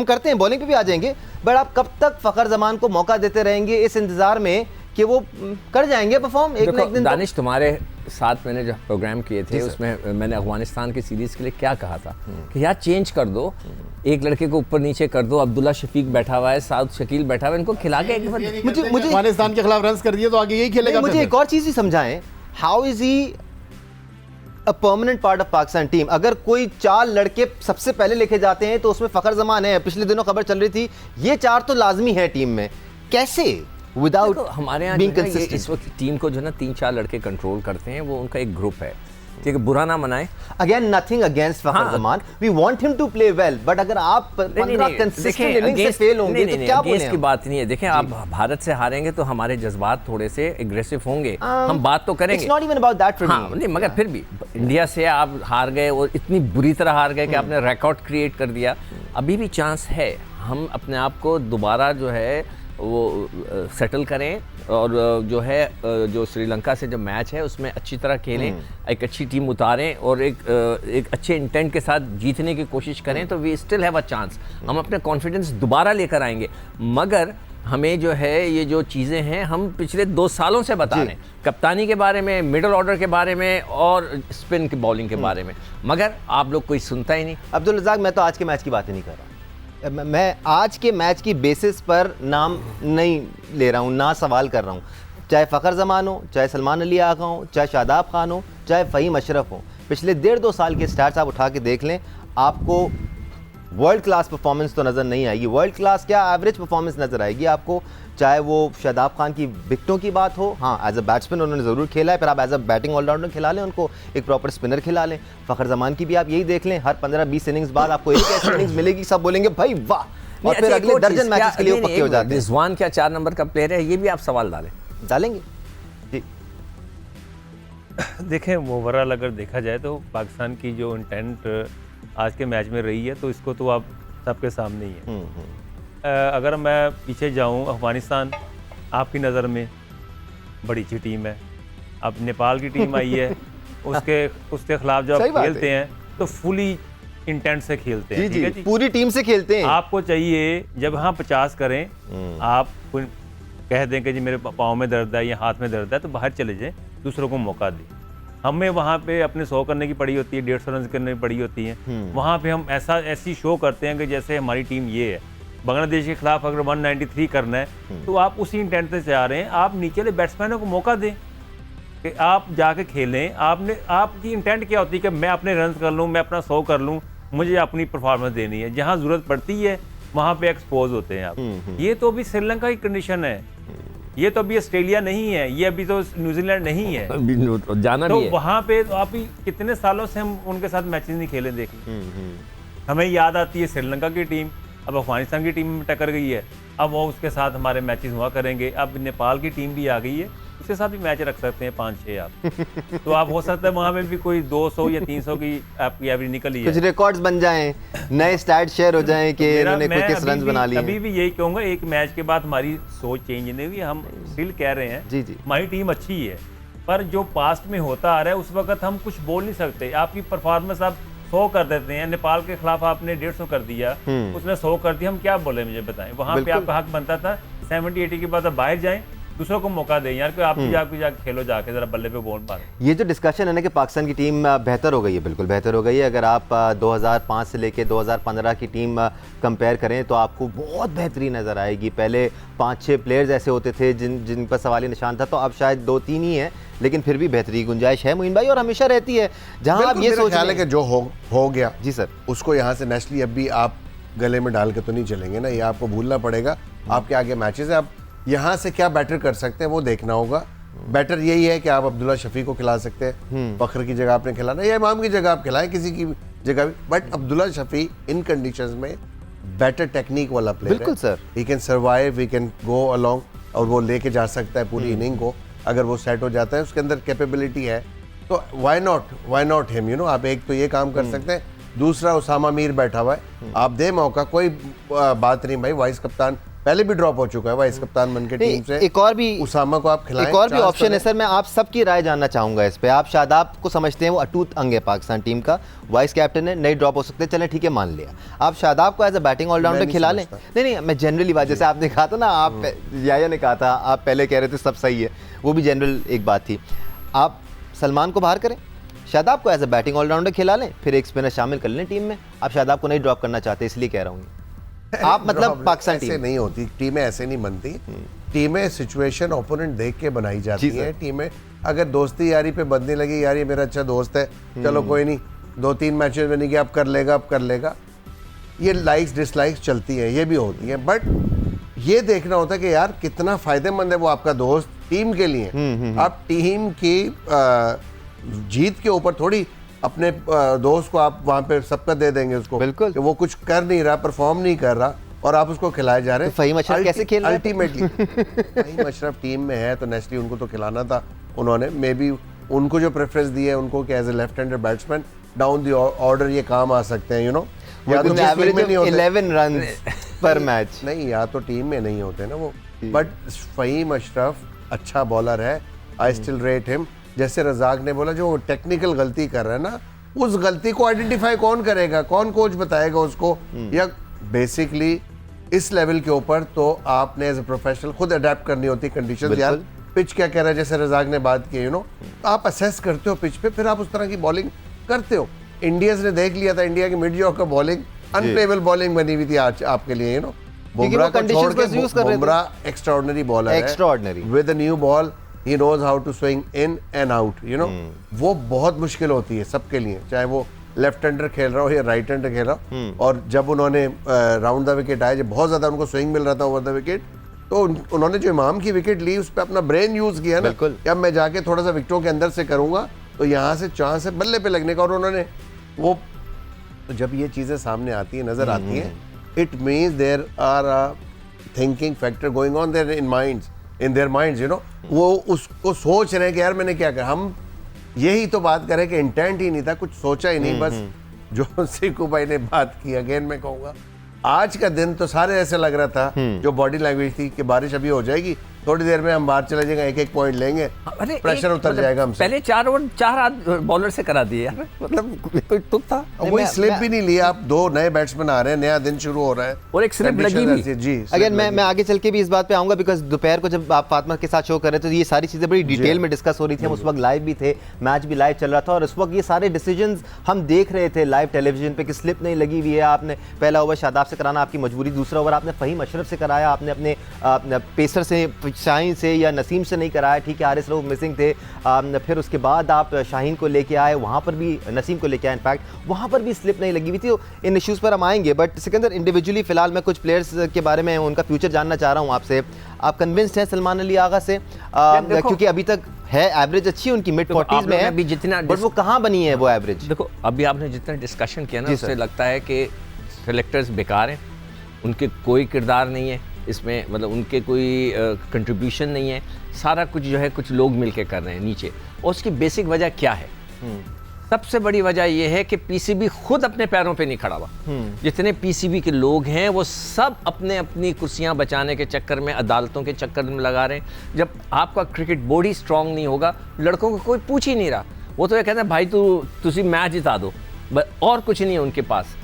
करते हैं, बॉलिंग पे भी आ जाएंगे, बट आप कब तक फखर जमान को मौका देते रहेंगे इस इंतजार में कि वो कर जाएंगे परफॉर्म एक ना एक दिन? तो? दानिश, तुम्हारे साथ मैंने जो प्रोग्राम किए थे उसमें मैंने अफगानिस्तान की सीरीज के लिए क्या कहा था कि यार चेंज कर दो, एक लड़के को ऊपर नीचे कर दो, अब्दुल्ला शफीक बैठा हुआ है, साउथ शकील बैठा हुआ है, इनको खिला के एक बार मुझे अफगानिस्तान के खिलाफ रन कर दिए तो आगे यही खेलेगा। मुझे एक और चीज ही समझाएं, how is he a permanent part of Pakistan team? अगर कोई 4 लड़के सबसे पहले लेके जाते हैं तो उसमें फखर जमान है, पिछले दिनों खबर चल रही थी ये 4 तो लाजमी है टीम में, कैसे विदाउट हमारे यहाँ बीइंग जो है, ये कंसिस्टेंट? इस वक्त टीम को जो है ना 3-4 लड़के कंट्रोल करते हैं, वो उनका एक ग्रुप है, ठीक है, बुरा ना मनाए। Again nothing against Fakhar Zaman, we want him to play well, but अगर आप 15 कंसिस्टेंट इनिंग्स से फेल होंगे तो क्या बोलें? इसकी बात नहीं है। देखें, आप भारत से हारेंगे तो हमारे जज्बात थोड़े से एग्रेसिव होंगे, हम बात तो करेंगे। It's not even about that for हाँ, नहीं, मगर फिर भी इंडिया से आप हार गए और इतनी बुरी तरह हार गए कि आपने रिकॉर्ड क्रिएट कर दिया। अभी भी चांस है, हम अपने आप को दोबारा जो है वो सेटल करें और जो है जो श्रीलंका से जो मैच है उसमें अच्छी तरह खेलें, एक अच्छी टीम उतारें और एक अच्छे इंटेंट के साथ जीतने की कोशिश करें, तो we still have a chance. हम अपने कॉन्फिडेंस दोबारा लेकर आएंगे, मगर हमें जो है ये जो चीज़ें हैं हम पिछले 2 सालों से बता रहे हैं, कप्तानी के बारे में, मिडल ऑर्डर के बारे में और स्पिन की बॉलिंग के बारे में, मगर आप लोग कोई सुनता ही नहीं। अब्दुल रज़ाक, मैं तो आज के मैच की बात ही नहीं कर रहा, मैं आज के मैच की बेसिस पर नाम नहीं ले रहा हूँ, ना सवाल कर रहा हूँ। चाहे फ़खर जमान हो, चाहे सलमान अली आगा हो, चाहे शादाब खान हो, चाहे फ़हीम अशरफ हो, पिछले 1.5-2 साल के स्टैट्स आप उठा के देख लें, आपको वर्ल्ड क्लास परफॉर्मेंस तो नज़र नहीं आएगी। वर्ल्ड क्लास क्या, एवरेज परफॉर्मेंस नज़र आएगी आपको। चाहे वो शादाब खान की विकेटों की बात हो, हाँ एज अ बैट्समैन उन्होंने ज़रूर खेला है, पर आप एज अ बैटिंग ऑलराउंडर खिला लें उनको, एक प्रॉपर स्पिनर खिला लें। फ़खर जमान की भी आप यही देख लें, हर 15-20 इनिंग्स बाद आपको एक ऐसी इनिंग्स मिलेगी सब बोलेंगे भाई वाह, और फिर अगले दर्जन मैचेस के लिए वो पक्के हो जाते हैं। रिजवान क्या 4 नंबर का प्लेयर है, ये भी आप सवाल डालेंगे जी। देखें, ओवरऑल अगर देखा जाए तो पाकिस्तान की जो इंटेंट आज के मैच में रही है तो इसको तो आप सबके सामने ही है। अगर मैं पीछे जाऊं, अफगानिस्तान आपकी नज़र में बड़ी अच्छी टीम है, अब नेपाल की टीम आई है, उसके खिलाफ जब आप खेलते हैं तो फुली इंटेंट से खेलते हैं, ठीक है जी, पूरी टीम से खेलते हैं। आपको चाहिए जब हाँ 50 करें, आप कह दें कि जी मेरे पाँव में दर्द है या हाथ में दर्द है, तो बाहर चले जाएं, दूसरों को मौका दें। हमें वहाँ पे अपने 100 करने की पड़ी होती है, 150 रन करने की पड़ी होती है, वहाँ पे हम ऐसी शो करते हैं कि जैसे हमारी टीम ये है। बांग्लादेश के खिलाफ अगर 193 करना है तो आप उसी इंटेंट से जा रहे हैं, आप नीचे वाले बैट्समैनों को मौका दें कि आप जाके खेलें। आपकी इंटेंट क्या होती है कि मैं अपने रन कर लूँ, मैं अपना 100 कर लूँ, मुझे अपनी परफॉर्मेंस देनी है, जहाँ ज़रूरत पड़ती है वहाँ पे एक्सपोज होते हैं आप। ये तो अभी श्रीलंका की कंडीशन है, ये तो अभी ऑस्ट्रेलिया नहीं है, ये अभी तो न्यूजीलैंड नहीं है, जाना तो भी है। वहाँ पे तो आप कितने सालों से हम उनके साथ मैचेस नहीं खेले, देख हमें याद आती है श्रीलंका की टीम, अब अफगानिस्तान की टीम में टक्कर गई है, अब वो उसके साथ हमारे मैचेस हुआ करेंगे। अब नेपाल की टीम भी आ गई है, उसके साथ भी मैच रख सकते हैं 5-6 आप तो आप हो सकता है वहाँ पे भी कोई 200 या 300 की आपकी एवरेज निकली है, कुछ रिकॉर्ड्स बन जाएं, नए स्टैट शेयर हो जाएं कि इन्होंने क्विकेस्ट रन्स बना लिए। अभी भी यही कहूँगा, एक मैच के बाद हमारी सोच चेंज नहीं हुई, हम स्टिल कह रहे हैं जी जी हमारी टीम अच्छी है, पर जो पास्ट में होता आ रहा है उस वक्त हम कुछ बोल नहीं सकते। आपकी परफॉर्मेंस आप 100 कर देते हैं, नेपाल के खिलाफ आपने 150 कर दिया, उसने 100 कर दिया, हम क्या बोले मुझे बताएं। वहाँ पे आपका हक बनता था 70-80 के बाद आप बाहर जाएं, दूसरों को मौका दें यार, कि आप भी जाके खेलो, जाके जरा बल्ले पे बॉल मारें। ये जो डिस्कशन है ना कि पाकिस्तान की टीम बेहतर हो गई है, बिल्कुल बेहतर हो गई है। अगर आप 2005 से लेके 2015 की टीम कंपेयर करें तो आपको बहुत बेहतरीन नज़र आएगी। पहले 5-6 प्लेयर्स ऐसे होते थे जिन पर सवाली निशान था, तो अब शायद 2-3 ही है, लेकिन फिर भी बेहतरी गुंजाइश है मोइन भाई, और हमेशा रहती है। जहाँ आप ये सोच ख्याल है कि जो हो गया जी सर, उसको यहाँ से नेशनली अब भी आप गले में डाल के तो नहीं चलेंगे ना, ये आपको भूलना पड़ेगा। आपके आगे मैचेस है, आप यहाँ से क्या बेटर कर सकते हैं वो देखना होगा। बेटर यही है कि आप अब्दुल्ला शफी को खिला सकते हैं, फखर की जगह आपने खिलाना, या इमाम की जगह आप खिलाएं, किसी की जगह भी, but Abdullah Shafi in conditions में बेटर टेक्निक वाला प्लेयर बिल्कुल sir, he can survive, he can go along, और वो लेके जा सकता है पूरी इनिंग को। अगर वो सेट हो जाता है, उसके अंदर कैपेबिलिटी है तो why not him, you know. आप एक तो ये काम कर सकते हैं, दूसरा उसामा मीर बैठा हुआ है, आप दे मौका, कोई बात नहीं भाई। वाइस कप्तान पहले भी ड्रॉप हो चुका है वाइस कप्तान बन के टीम से। एक और भी उसामा को आप खिलाएं, एक और भी चांस ऑप्शन तो है सर। मैं आप सबकी राय जानना चाहूंगा इस पे। आप शादाब को समझते हैं वो अटूट अंग है पाकिस्तान टीम का, वाइस कैप्टन है, नहीं ड्रॉप हो सकते, चलें ठीक है मान लिया। आप शादाब को एज अ बैटिंग ऑलराउंडर खिला लें। नहीं, मैं जनरली बात, जैसे आपने कहा था ना, आप याया ने कहा था, आप पहले कह रहे थे सब सही है, वो भी जनरल एक बात थी। आप सलमान को बाहर करें, शादाब को एज अ बैटिंग ऑलराउंडर खिला लें, फिर एक स्पिनर शामिल कर लें टीम में। आप शादाब को नहीं ड्रॉप करना चाहते, इसलिए कह रहा हूँ। आप मतलब पाकिस्तान ऐसे टीम नहीं होती, टीमें ऐसे नहीं बनती। टीमें सिचुएशन ओपोनेंट देख के बनाई जाती हैं। टीमें अगर दोस्ती यारी पे बनने लगी, यार ये मेरा अच्छा दोस्त है, चलो कोई नहीं, 2-3 मैचेस में नहीं कि अब कर लेगा, ये लाइक्स डिसलाइक्स चलती हैं, ये भी होती हैं। बट ये देखना होता है कि यार कितना फायदेमंद है वो आपका दोस्त टीम के लिए। आप टीम की जीत के ऊपर थोड़ी अपने दोस्त को आप वहां पे सबका दे देंगे उसको, बिल्कुल, कि वो कुछ कर नहीं रहा, परफॉर्म नहीं कर रहा और आप उसको खिलाए जा रहे हैं। तो फ़हीम अशरफ कैसे खेल रहे हैं? अल्टीमेटली फ़हीम अशरफ टीम में है तो नेचुरली उनको तो खिलाना था उन्होंने। मे बी उनको जो प्रेफरेंस दी है उनको कि as a left hander batsman down the order ये काम आ सकते हैं, यू नो। या तो एवरेज में नहीं होते 11 रन पर मैच, नहीं, या तो टीम में नहीं होते ना वो। बट फ़हीम अशरफ अच्छा बॉलर है, आई स्टिल रेट हिम। जैसे रज़ाक ने बोला, जो टेक्निकल गलती कर रहा है ना, उस गलती को आइडेंटिफाई कौन करेगा, कौन कोच बताएगा उसको? या बेसिकली इस लेवल के ऊपर तो आपने एज ए प्रोफेशनल खुद अडेप्ट करनी होती है कंडीशंस। यार पिच क्या कह रहा है, जैसे रज़ाक ने बात की, यू नो, आप असेस करते हो पिच पे, फिर आप उस तरह की बॉलिंग करते हो। इंडियंस ने देख लिया था, इंडिया की मिड ऑफ का बॉलिंग अनप्लेबल बॉलिंग बनी हुई थी आज आपके लिए, यू नो। बुमराह को छोड़ के बुमराह एक्स्ट्राऑर्डिनरी बॉलर है, extraordinary with a new ball he knows how to swing in and out, you know। वो बहुत मुश्किल होती है सबके लिए, चाहे वो लेफ्ट हैंडर खेल रहा हो या राइट हैंडर खेल रहा हो। और जब उन्होंने राउंड द विकेट आए, जब बहुत ज़्यादा उनको स्विंग मिल रहा था ओवर द विकेट, तो उन्होंने जो इमाम की विकेट ली उस पर अपना ब्रेन यूज़ किया ना, कि अब मैं जाके थोड़ा सा विकेटों के अंदर से करूँगा तो यहाँ से चांस है बल्ले पे लगने का। और उन्होंने वो, तो जब ये चीज़ें सामने आती हैं, नज़र आती हैं, it means there are a thinking factor going on there in their minds, you know. वो उसको सोच रहे हैं कि यार मैंने क्या करा। हम यही तो बात करें कि इंटेंट ही नहीं था, कुछ सोचा ही नहीं, बस जो सिक्कू भाई ने बात की, अगेन मैं कहूँगा आज का दिन तो सारे ऐसे लग रहा था, जो बॉडी लैंग्वेज थी कि बारिश अभी हो जाएगी, थोड़ी देर में हम बाहर चले जाएंगे, एक पॉइंट लेंगे, प्रेशर उतर जाएगा हमसे। पहले 4 ओवर 4 बॉलर से करा दिए यार, मतलब कोई तुक था। वही स्लिप भी नहीं लिया। आप 2 नए बैट्समैन आ रहे हैं, नया दिन शुरू हो रहा है और एक स्लिप लगी भी। जी, अगर मैं आगे चल के भी इस बात पे आऊंगा, बिकॉज दोपहर को जब आप फातिमा के साथ शो कर रहे थे तो ये सारी चीज़ें बड़ी डिटेल में डिस्कस हो रही थी। हम उस वक्त लाइव भी थे, मैच भी लाइव चल रहा था, और उस वक्त ये सारे डिसीजंस हम देख रहे थे लाइव टेलीविजन पे कि स्लिप नहीं लगी हुई है। आपने पहला ओवर शादाब से कराना आपकी मजबूरी, दूसरा ओवर आपने फ़हीम अशरफ से कराया, आपने अपने पेसर से, शाहीन से या नसीम से नहीं कराया। ठीक है, हारिस रऊफ मिसिंग थे, फिर उसके बाद आप शाहीन को लेके आए, वहाँ पर भी नसीम को लेके आए, इनफैक्ट वहाँ पर भी स्लिप नहीं लगी हुई थी। इन इश्यूज़ पर हम आएंगे, बट सिकंदर इंडिविजुअली फ़िलहाल मैं कुछ प्लेयर्स के बारे में उनका फ्यूचर जानना चाह रहा हूँ आपसे। आप कन्विंस्ड हैं सलमान अली आगा से? क्योंकि अभी तक है एवरेज अच्छी उनकी, मिड 40s में है, जितना बट वो कहाँ बनी है वो एवरेज? देखो, अभी आपने जितना डिस्कशन किया ना, उससे लगता है कि सेलेक्टर्स बेकार हैं, उनके कोई किरदार नहीं है इसमें, मतलब उनके कोई कंट्रीब्यूशन नहीं है, सारा कुछ जो है कुछ लोग मिलके कर रहे हैं नीचे। और उसकी बेसिक वजह क्या है? सबसे बड़ी वजह यह है कि पीसीबी खुद अपने पैरों पे नहीं खड़ा हुआ। जितने पीसीबी के लोग हैं वो सब अपने अपनी कुर्सियां बचाने के चक्कर में, अदालतों के चक्कर में लगा रहे हैं। जब आपका क्रिकेट बोर्ड ही स्ट्रांग नहीं होगा, लड़कों को कोई पूछ ही नहीं रहा, वो तो ये कहते हैं भाई तुसी मैच जिता दो, और कुछ नहीं है उनके पास।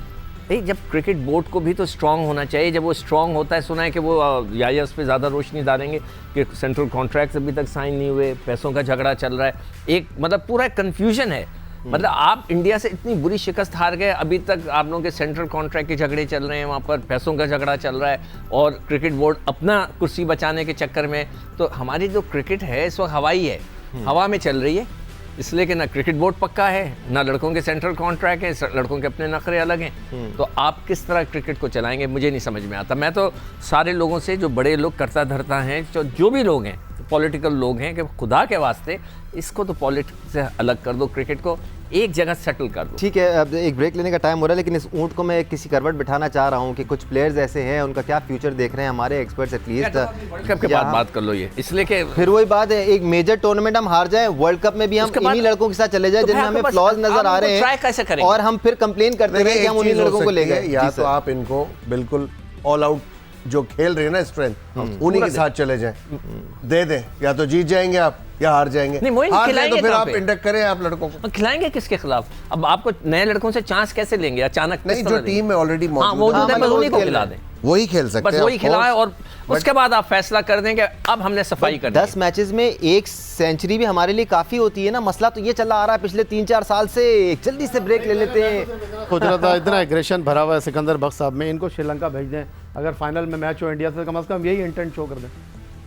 जब क्रिकेट बोर्ड को भी तो स्ट्रांग होना चाहिए। जब वो स्ट्रांग होता है, सुना है कि वो या उस पर ज़्यादा रोशनी डालेंगे कि सेंट्रल कॉन्ट्रैक्ट्स अभी तक साइन नहीं हुए, पैसों का झगड़ा चल रहा है, एक मतलब पूरा कन्फ्यूजन है। मतलब आप इंडिया से इतनी बुरी शिकस्त हार गए, अभी तक आप लोगों के सेंट्रल कॉन्ट्रैक्ट के झगड़े चल रहे हैं, वहाँ पर पैसों का झगड़ा चल रहा है, और क्रिकेट बोर्ड अपना कुर्सी बचाने के चक्कर में। तो हमारी जो क्रिकेट है इस वक्त हवाई है, हवा में चल रही है, इसलिए कि ना क्रिकेट बोर्ड पक्का है, ना लड़कों के सेंट्रल कॉन्ट्रैक्ट है, लड़कों के अपने नखरे अलग हैं। तो आप किस तरह क्रिकेट को चलाएंगे, मुझे नहीं समझ में आता। मैं तो सारे लोगों से, जो बड़े लोग करता धरता हैं, जो भी लोग हैं, पॉलिटिकल लोग हैं कि खुदा के वास्ते इसको तो पॉलिटिक्स से अलग कर दो, क्रिकेट को एक जगह सेटल कर दो। ठीक है, अब एक ब्रेक लेने का टाइम हो रहा है, लेकिन इस ऊँट को मैं किसी करवट बिठाना चाह रहा हूँ कि कुछ प्लेयर्स ऐसे हैं, उनका क्या फ्यूचर देख रहे हैं हमारे एक्सपर्ट्स एटलीस्ट। वर्ल्ड कप के बाद बात कर लो ये, इसलिए कि फिर वही बात है, एक मेजर टूर्नामेंट हम हार जाए, वर्ल्ड कप में भी हम इन्हीं लड़कों के साथ चले जाए जिनमें हमें फ्लॉज नजर आ रहे हैं, और हम फिर कंप्लेन करते रहे कि हम उन्हीं लड़कों को ले गए। या तो आप इनको बिल्कुल ऑल आउट जो खेल रहे हैं ना स्ट्रेंथ, उन्हीं के साथ चले जाएं, दे दें, या तो जीत जाएंगे आप या हार जाएंगे। नहीं, वही हार जाए खिलाएंगे तो फिर कहाँ आप पे? इंडक्ट करें आप लड़कों को। खिलाएंगे किसके खिलाफ? अब आपको नए लड़कों से चांस कैसे लेंगे अचानक? नहीं, जो टीम में ऑलरेडी मौजूद है बस उन्हीं को खिला दें, वही खेल सकते बस हैं, वही खिलाएं, और उसके बाद आप फैसला कर दें कि अब हमने सफाई कर 10 मैचेस में एक सेंचुरी भी हमारे लिए काफी होती है ना। मसला तो ये चला आ रहा है पिछले 3-4 साल से, जल्दी से ब्रेक ले लेते हैं। सोच रहा था इतना एग्रेशन भरा हुआ है सिकंदर बख्श साहब में, इनको श्रीलंका भेज दें, अगर फाइनल में मैच हो इंडिया से कम यही इंटेंट शो कर दें।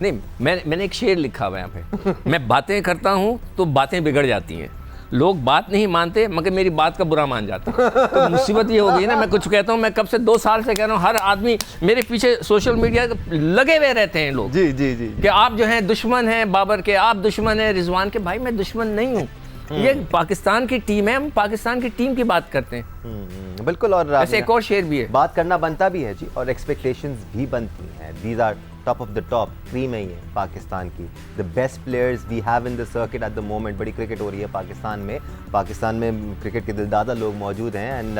नहीं, मैंने एक शेर लिखा हुआ है यहाँ पे मैं बातें करता हूँ तो बातें बिगड़ जाती हैं, लोग बात नहीं मानते मगर मेरी बात का बुरा मान जाते हैं। तो मुसीबत ये हो गई ना, मैं कुछ कहता हूँ, मैं कब से 2 साल से कह रहा हूँ, हर आदमी मेरे पीछे सोशल मीडिया लगे हुए रहते हैं लोग, जी जी जी, कि आप जो हैं दुश्मन हैं बाबर के, आप दुश्मन हैं रिजवान के। भाई मैं दुश्मन नहीं हूँ, ये पाकिस्तान की टीम है, हम पाकिस्तान की टीम की बात करते हैं। बिल्कुल। और ऐसे एक और शेर भी है, बात करना बनता भी है जी, और एक्सपेक्टेशंस भी बनती हैं। These are top of the top, cream है ये पाकिस्तान की, the best players we have in the circuit at the moment. बड़ी क्रिकेट हो रही है पाकिस्तान में क्रिकेट के दिलदादा लोग मौजूद हैं, एंड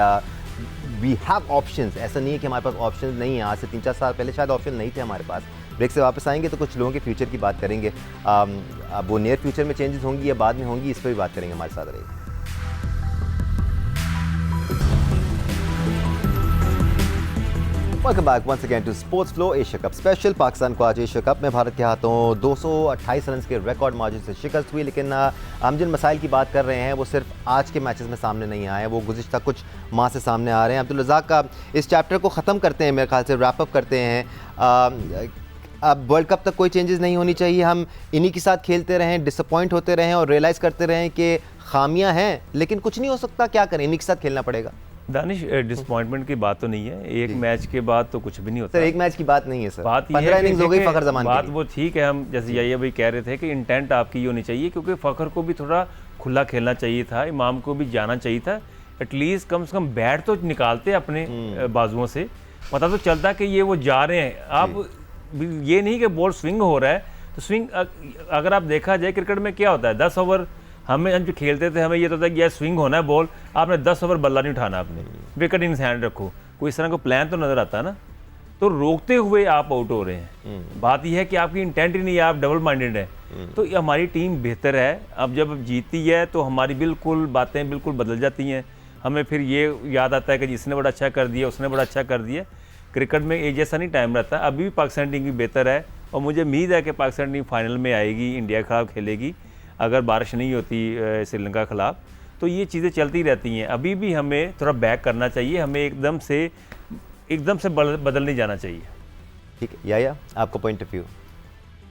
वी हैव ऑप्शंस। ऐसा नहीं है कि हमारे पास ऑप्शंस नहीं है, आज से 3-4 साल पहले शायद ऑप्शन नहीं थे हमारे पास। ब्रेक से वापस आएंगे तो कुछ लोगों के फ्यूचर की बात करेंगे, अब वो नियर फ्यूचर में चेंजेस होंगी या बाद में होंगी, इस पर भी बात करेंगे। हमारे साथ रहिए। Welcome back once again to sports flow Asia cup special. Pakistan को आज एशिया कप में भारत के हाथों 228 रन के रिकॉर्ड मार्जिन से शिकस्त हुई, लेकिन हम जिन मसाइल की बात कर रहे हैं वो सिर्फ आज के मैचेस में सामने नहीं आए, वो गुज़िश्ता कुछ माह से सामने आ रहे हैं। अब्दुल रज़ाक का इस चैप्टर को ख़त्म करते हैं, मेरे ख्याल से रैप अप करते हैं। अब वर्ल्ड कप तक कोई चेंजेस नहीं होनी चाहिए, हम इन्हीं के साथ खेलते रहें, डिसअपॉइंट होते रहें और रियलाइज़ करते रहें कि खामियां हैं, लेकिन कुछ नहीं हो सकता, क्या करें, इन्हीं के साथ खेलना पड़ेगा। दानिश, डिसअपॉइंटमेंट की बात तो नहीं है, एक मैच के बाद तो कुछ भी नहीं होता। सर एक मैच की बात नहीं है सर, बात ये 15 है इनिंग्स हो गई कि फ़खर ज़मान बात की। वो ठीक है, हम जैसे याया भाई कह रहे थे कि इंटेंट आपकी ये होनी चाहिए, क्योंकि फ़खर को भी थोड़ा खुला खेलना चाहिए था, इमाम को भी जाना चाहिए था, एटलीस्ट कम से कम बैट तो निकालते अपने बाजुओं से, पता तो चलता कि ये वो जा रहे हैं। आप ये नहीं कि बॉल स्विंग हो रहा है, तो स्विंग अगर आप देखा जाए क्रिकेट में क्या होता है, 10 ओवर हम जो खेलते थे हमें ये तो था कि यह स्विंग होना है बॉल, आपने 10 ओवर बल्ला नहीं उठाना, आपने विकेट इन हैंड रखो, कोई इस तरह का प्लान तो नज़र आता है ना, तो रोकते हुए आप आउट हो रहे हैं। बात यह है कि आपकी इंटेंट ही नहीं है, आप डबल माइंडेड है। तो हमारी टीम बेहतर है, अब जब जीतती है तो हमारी बिल्कुल बातें बिल्कुल बदल जाती हैं, हमें फिर ये याद आता है कि जिसने बड़ा अच्छा कर दिया उसने बड़ा अच्छा कर दिया। क्रिकेट में एक जैसा नहीं टाइम रहता, अभी भी पाकिस्तान टीम की बेहतर है, और मुझे उम्मीद है कि पाकिस्तान टीम फाइनल में आएगी, इंडिया के खिलाफ खेलेगी, अगर बारिश नहीं होती श्रीलंका के खिलाफ, तो ये चीज़ें चलती रहती हैं। अभी भी हमें थोड़ा बैक करना चाहिए, हमें एकदम से बदल नहीं जाना चाहिए। ठीक है, या आपका पॉइंट ऑफ व्यू?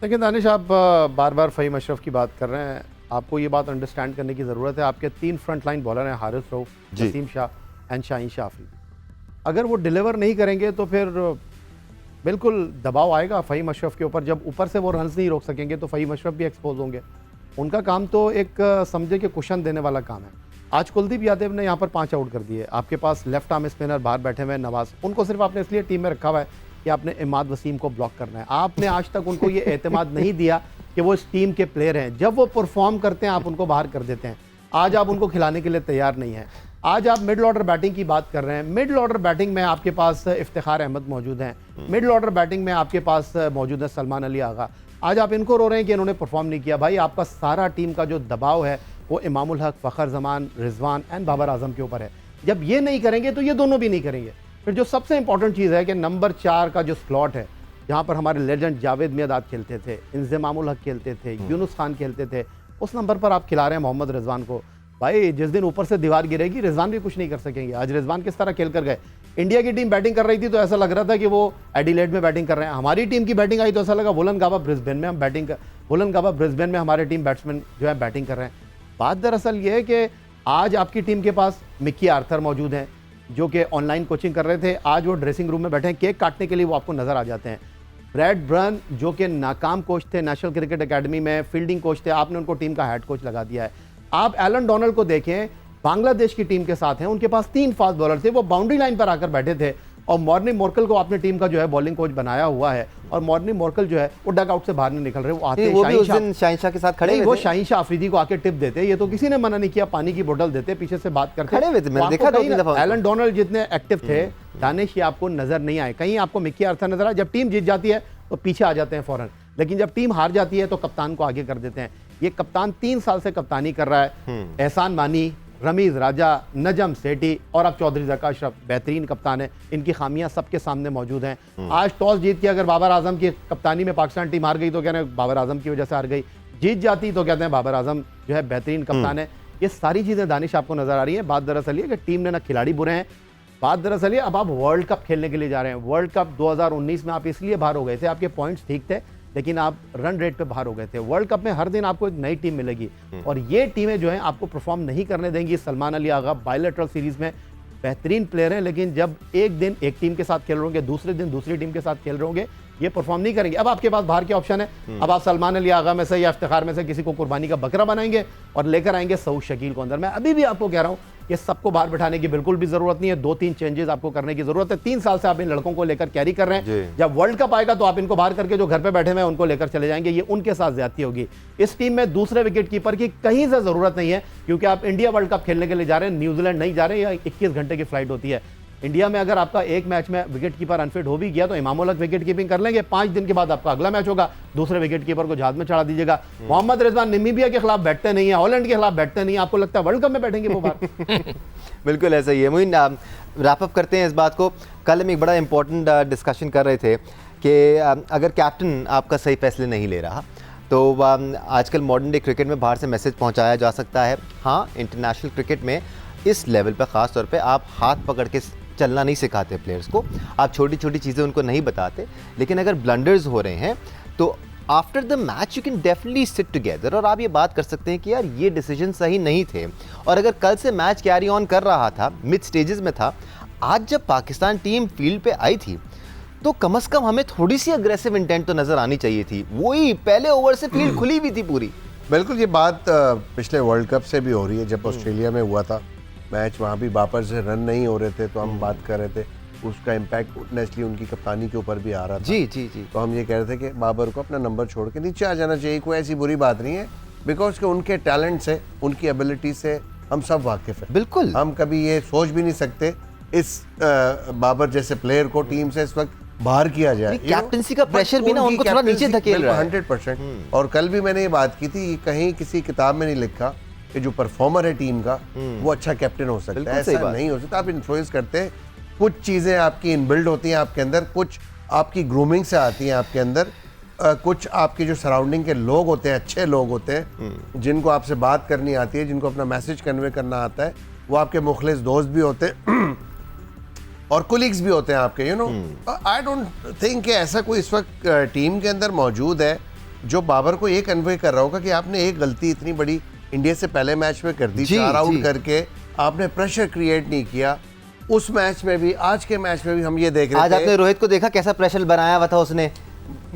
देखिए दानिश, आप बार बार फ़हीम अशरफ की बात कर रहे हैं, आपको ये बात अंडरस्टैंड करने की ज़रूरत है। आपके 3 फ्रंट लाइन बॉलर हैं, हारिस रऊफ, वसीम शाह एंड शाहीन शाह अफरीदी। अगर वो डिलीवर नहीं करेंगे तो फिर बिल्कुल दबाव आएगा फ़हीम अशरफ के ऊपर। जब ऊपर से वो रन्स नहीं रोक सकेंगे तो फ़हीम अशरफ भी एक्सपोज होंगे। उनका काम तो एक समझे कि कुशन देने वाला काम है। आज कुलदीप यादव ने यहाँ पर 5 आउट कर दिए, आपके पास लेफ्ट आर्म स्पिनर बाहर बैठे हुए हैं नवाज, उनको सिर्फ आपने इसलिए टीम में रखा हुआ है कि आपने इमाद वसीम को ब्लॉक करना है। आपने आज तक उनको ये एतमाद नहीं दिया कि वो इस टीम के प्लेयर हैं, जब वो परफॉर्म करते हैं आप उनको बाहर कर देते हैं। आज आप उनको खिलाने के लिए तैयार नहीं है। आज आप मिडल ऑर्डर बैटिंग की बात कर रहे हैं, मिडल ऑर्डर बैटिंग में आपके पास इफ्तिखार अहमद मौजूद हैं, मिडल ऑर्डर बैटिंग में आपके पास मौजूद है सलमान अली आगा। आज आप इनको रो रहे हैं कि इन्होंने परफॉर्म नहीं किया। भाई आपका सारा टीम का जो दबाव है वो इमामुल हक, फ़खर ज़मान, रिजवान एंड बाबर आजम के ऊपर है। जब ये नहीं करेंगे तो ये दोनों भी नहीं करेंगे। फिर जो सबसे इंपॉर्टेंट चीज़ है कि नंबर 4 का जो स्लॉट है, जहाँ पर हमारे लेजेंड जावेद मियादाद खेलते थे, इंज़मामुल हक खेलते थे, यूनुस खान खेलते थे, उस नंबर पर आप खिला रहे हैं मोहम्मद रिजवान को। भाई जिस दिन ऊपर से दीवार गिरेगी रिजवान भी कुछ नहीं कर सकेंगे। आज रिजवान किस तरह खेल कर गए, इंडिया की टीम बैटिंग कर रही थी तो ऐसा लग रहा था कि वो एडिलेड में बैटिंग कर रहे हैं। हमारी टीम की बैटिंग आई तो ऐसा लगा वोलनगाबा ब्रिस्बेन में हम वोलनगाबा ब्रिस्बेन में हमारे टीम बैट्समैन जो है बैटिंग कर रहे हैं। बात दरअसल ये है कि आज आपकी टीम के पास मिक्की आर्थर मौजूद हैं जो कि ऑनलाइन कोचिंग कर रहे थे, आज वो ड्रेसिंग रूम में बैठे हैं, केक काटने के लिए वो आपको नज़र आ जाते हैं। ब्रैड ब्रन जो कि नाकाम कोच थे नेशनल क्रिकेट एकेडमी में, फील्डिंग कोच थे, आपने उनको टीम का हेड कोच लगा दिया है। आप एलन डोनाल्ड को देखें, बांग्लादेश की टीम के साथ हैं, उनके पास 3 फास्ट बॉलर थे, वो बाउंड्री लाइन पर आकर बैठे थे, और मॉर्नी मोर्कल को आपने टीम का जो है बॉलिंग कोच बनाया हुआ है, और मॉर्नी मोर्कल जो है वो डग आउट से बाहर नहीं निकल रहे, वो आते वो भी उस दिन शाहीन शाह के साथ खड़े हुए वो थे। शाहीन शाह अफरीदी को आके टिप देते, ये तो किसी ने मना नहीं किया, पानी की बोतल देते, पीछे से बात करते, खड़े हुए थे, मैंने तो देखा आपको 2-3 दफा। एलन डोनाल्ड जितने एक्टिव थे, दानिश, ये आपको नजर नहीं आए। कहीं आपको मिक्की आर्थर नजर आए, जब टीम जीत जाती है तो पीछे आ जाते हैं फौरन, लेकिन जब टीम हार जाती है तो कप्तान को आगे कर देते हैं। ये कप्तान 3 साल से कप्तानी कर रहा है, एहसान मानी, रमीज राजा, नजम सेठी और अब चौधरी ज़का अशरफ बेहतरीन कप्तान है। इनकी खामियां सबके सामने मौजूद हैं। आज टॉस जीत के अगर बाबर आजम की कप्तानी में पाकिस्तान टीम हार गई तो कह रहे हैं बाबर आजम की वजह से हार गई, जीत जाती तो कहते हैं बाबर आजम जो है बेहतरीन कप्तान है। ये सारी चीज़ें दानिश आपको नजर आ रही हैं। बात दरअसल ये कि टीम ने ना खिलाड़ी बुरे हैं, बात दरअसल ये अब आप वर्ल्ड कप खेलने के लिए जा रहे हैं। वर्ल्ड कप 2019 में आप इसलिए बाहर हो गए थे, आपके पॉइंट्स ठीक थे लेकिन आप रन रेट पे बाहर हो गए थे। वर्ल्ड कप में हर दिन आपको एक नई टीम मिलेगी और ये टीमें जो हैं आपको परफॉर्म नहीं करने देंगी। सलमान अली आगा बायलैटरल सीरीज में बेहतरीन प्लेयर हैं, लेकिन जब एक दिन एक टीम के साथ खेल रहे होंगे, दूसरे दिन दूसरी टीम के साथ खेल रहे होंगे, ये परफॉर्म नहीं करेंगे। अब आपके पास बाहर के ऑप्शन है, अब आप सलमान अली आगा में से या इफ्तिखार में से किसी को कुर्बानी का बकरा बनाएंगे और लेकर आएंगे सऊद शकील को अंदर। मैं अभी भी आपको कह रहा हूं कि सबको बाहर बैठाने की बिल्कुल भी जरूरत नहीं है, 2-3 चेंजेस आपको करने की जरूरत है। 3 साल से आप इन लड़कों को लेकर कैरी कर रहे हैं, जब वर्ल्ड कप आएगा तो आप इनको बाहर करके जो घर पे बैठे हुए हैं उनको लेकर चले जाएंगे, ये उनके साथ ज्यादती होगी। इस टीम में दूसरे विकेट कीपर की कहीं से जरूरत नहीं है, क्योंकि आप इंडिया वर्ल्ड कप खेलने के लिए जा रहे हैं, न्यूजीलैंड नहीं जा रहे, या 21 घंटे की फ्लाइट होती है। इंडिया में अगर आपका एक मैच में विकेट कीपर अनफिट हो भी गया तो इमाम उल-हक विकेट कीपिंग कर लेंगे, 5 दिन के बाद आपका अगला मैच होगा, दूसरे विकेट कीपर को जहाज में चढ़ा दीजिएगा। मोहम्मद रिजवान नामीबिया के खिलाफ बैठते नहीं है, हॉलैंड के खिलाफ बैठते नहीं है, आपको लगता है वर्ल्ड कप में बैठेंगे वो बार? बिल्कुल ऐसा ही है। मुइन, रैप अप करते हैं इस बात को। कल हम एक बड़ा इंपॉर्टेंट डिस्कशन कर रहे थे कि अगर कैप्टन आपका सही फैसले नहीं ले रहा तो आजकल मॉडर्न डे क्रिकेट में बाहर से मैसेज पहुंचाया जा सकता है। हाँ, इंटरनेशनल क्रिकेट में इस लेवल पर ख़ास तौर पे आप हाथ पकड़ के चलना नहीं सिखाते प्लेयर्स को, आप छोटी छोटी चीज़ें उनको नहीं बताते, लेकिन अगर ब्लंडर्स हो रहे हैं तो after the match you can definitely sit together और आप ये बात कर सकते हैं कि यार ये डिसीजन सही नहीं थे। और अगर कल से मैच कैरी ऑन कर रहा था, मिड स्टेजेस में था, आज जब पाकिस्तान टीम फील्ड पे आई थी तो कम से कम हमें थोड़ी सी अग्रेसिव इंटेंट तो नज़र आनी चाहिए थी। वही पहले ओवर से फील्ड खुली हुई थी पूरी। बिल्कुल, ये बात पिछले वर्ल्ड कप से भी हो रही है। जब ऑस्ट्रेलिया में हुआ था मैच, वहाँ भी बाबर से रन नहीं हो रहे थे तो हम बात कर रहे थे, उसका इम्पैक्ट नेचुरली उनकी कप्तानी के ऊपर भी आ रहा था। जी जी जी। तो हम ये कह रहे थे कि बाबर को अपना नंबर छोड़ के नीचे आ जाना चाहिए। कोई ऐसी बुरी बात नहीं है, बिकॉज के उनके टैलेंट से, उनकी एबिलिटी से हम सब वाकिफ हैं। बिल्कुल, हम कभी ये सोच भी नहीं सकते इस बाबर जैसे प्लेयर को टीम से इस वक्त बाहर किया जाए। कैप्टनसी का प्रेशर भी ना उनको थोड़ा नीचे धकेल रहा है। 100%। और कल भी मैंने ये बात की थी, कहीं किसी किताब में नहीं लिखा कि जो परफॉर्मर है टीम का वो अच्छा कैप्टन हो सकता है। ऐसा नहीं हो सकता। आप इन्फ्लुएंस करते हैं, कुछ चीज़ें आपकी इनबिल्ड होती हैं आपके अंदर, कुछ आपकी ग्रूमिंग से आती हैं आपके अंदर, कुछ आपके जो सराउंडिंग के लोग होते हैं, अच्छे लोग होते हैं जिनको आपसे बात करनी आती है, जिनको अपना मैसेज कन्वे करना आता है, वो आपके मुखलिस दोस्त भी होते हैं और कुलीग्स भी होते हैं आपके। You know, I don't think कि ऐसा कोई इस वक्त टीम के अंदर मौजूद है जो बाबर को ये कन्वे कर रहा होगा कि आपने एक गलती इतनी बड़ी इंडिया से पहले मैच में कर दी, 4 आउट करके आपने प्रेशर क्रिएट नहीं किया। उस मैच में भी, आज के मैच में भी हम ये देख रहे थे। आज आपने रोहित को देखा कैसा प्रेशर बनाया हुआ था उसने,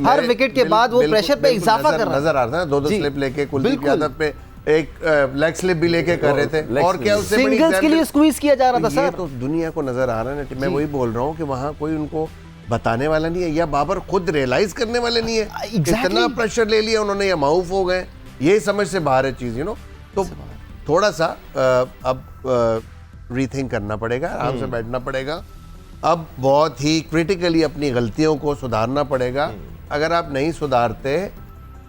हर विकेट के बाद वो प्रेशर पे इजाफा कर रहा नजर आ रहा था। 2-2 स्लिप लेके कुलदीप यादव पे एक लेग स्लिप भी लेके कर रहे थे, और क्या उससे बड़ी सिंगल्स के लिए स्क्वीज किया जा रहा था ये सर। तो दुनिया को नजर आ रहा है ना। मैं वही बोल रहा हूँ कि वहाँ कोई उनको बताने वाला नहीं है, या बाबर खुद रियलाइज करने वाले नहीं है। इतना प्रेशर ले लिया उन्होंने, या माउफ हो गए, ये समझ से बाहर है चीज। यू नो, तो थोड़ा सा अब रीथिंक करना पड़ेगा, आराम से बैठना पड़ेगा, अब बहुत ही क्रिटिकली अपनी गलतियों को सुधारना पड़ेगा। अगर आप नहीं सुधारते,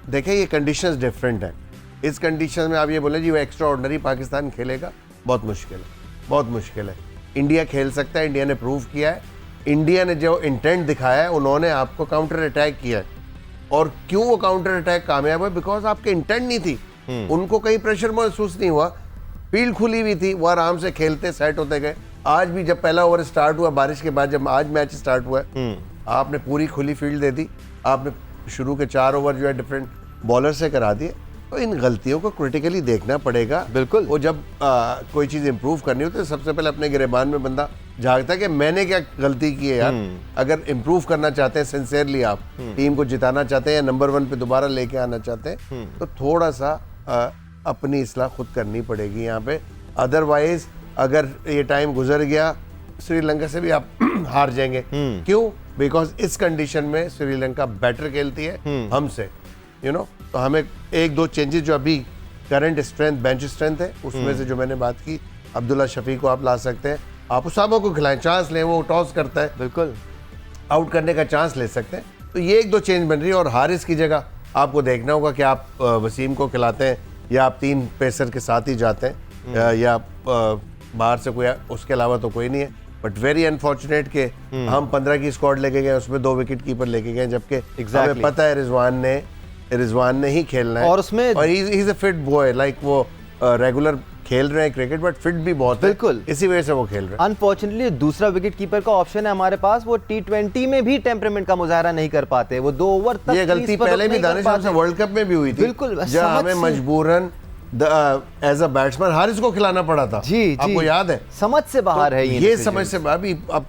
देखें ये कंडीशंस डिफरेंट हैं। इस कंडीशन में आप ये बोले जी वो एक्स्ट्रा ऑर्डिनरी पाकिस्तान खेलेगा, बहुत मुश्किल है, बहुत मुश्किल है। इंडिया खेल सकता है, इंडिया ने प्रूव किया है। इंडिया ने जो इंटेंट दिखाया है, उन्होंने आपको काउंटर अटैक किया है। और क्यों वो काउंटर अटैक कामयाब है? बिकॉज आपके इंटेंट नहीं थी, उनको कहीं प्रेशर महसूस नहीं हुआ, फील्ड खुली हुई थी, वो आराम से खेलते सेट होते गए। आज भी जब पहला ओवर स्टार्ट हुआ बारिश के बाद, जब आज मैच स्टार्ट हुआ है, आपने पूरी खुली फील्ड दे दी, आपने शुरू के 4 ओवर जो है डिफरेंट बॉलर से करा दिए, तो इन गलतियों को क्रिटिकली देखना पड़ेगा। बिल्कुल। वो जब कोई चीज़ इंप्रूव करनी हो तो सबसे पहले अपने गिरेबान में बंदा झांकता है कि मैंने क्या गलती की है यार। अगर इंप्रूव करना चाहते हैं सिंसियरली, आप टीम को जिताना चाहते हैं या नंबर 1 पे दोबारा लेके आना चाहते हैं, तो थोड़ा सा अपनी इस्लाह खुद करनी पड़ेगी यहाँ पे। अदरवाइज अगर ये टाइम गुजर गया, श्रीलंका से भी आप हार जाएंगे। क्यों? बिकॉज इस कंडीशन में श्रीलंका बेटर खेलती है हमसे, यू नो। तो हमें 1-2 चेंजेस जो अभी करंट स्ट्रेंथ, बेंच स्ट्रेंथ है, उसमें से जो मैंने बात की, अब्दुल्ला शफी को आप ला सकते हैं, आप उसामा को खिलाएं, चांस लें, वो टॉस करता है, बिल्कुल आउट करने का चांस ले सकते हैं। तो ये 1-2 चेंज बन रही है। और हारिस की जगह आपको देखना होगा कि आप वसीम को खिलाते हैं या आप 3 पेसर के साथ ही जाते हैं या बाहर से कोई, उसके अलावा तो कोई नहीं है। बट वेरी अनफॉर्चुनेट कि हम 15 की स्क्वाड लेके गए, उसमें 2 विकेट कीपर लेके गए, जबकि हमें पता है रिजवान ने ही खेलना है। और उसमें he is a fit boy, like वो रेगुलर खेल रहे हैं क्रिकेट, बट फिट भी बहुत है, बिल्कुल, इसी वजह से वो खेल रहे हैं। अनफॉर्चुनेटली दूसरा विकेट कीपर का ऑप्शन है हमारे पास, वो T20 में भी टेम्परामेंट का मुजाहरा नहीं कर पाते, वो 2 ओवर तक ये गलती पहले भी दानिश से वर्ल्ड कप में भी हुई थी। बिल्कुल, जहां हमें मजबूरन एज अ बैट्समैन हारिस को खिलाना पड़ा था। जी, आपको याद है? समझ से बाहर है ये समझ से अभी अब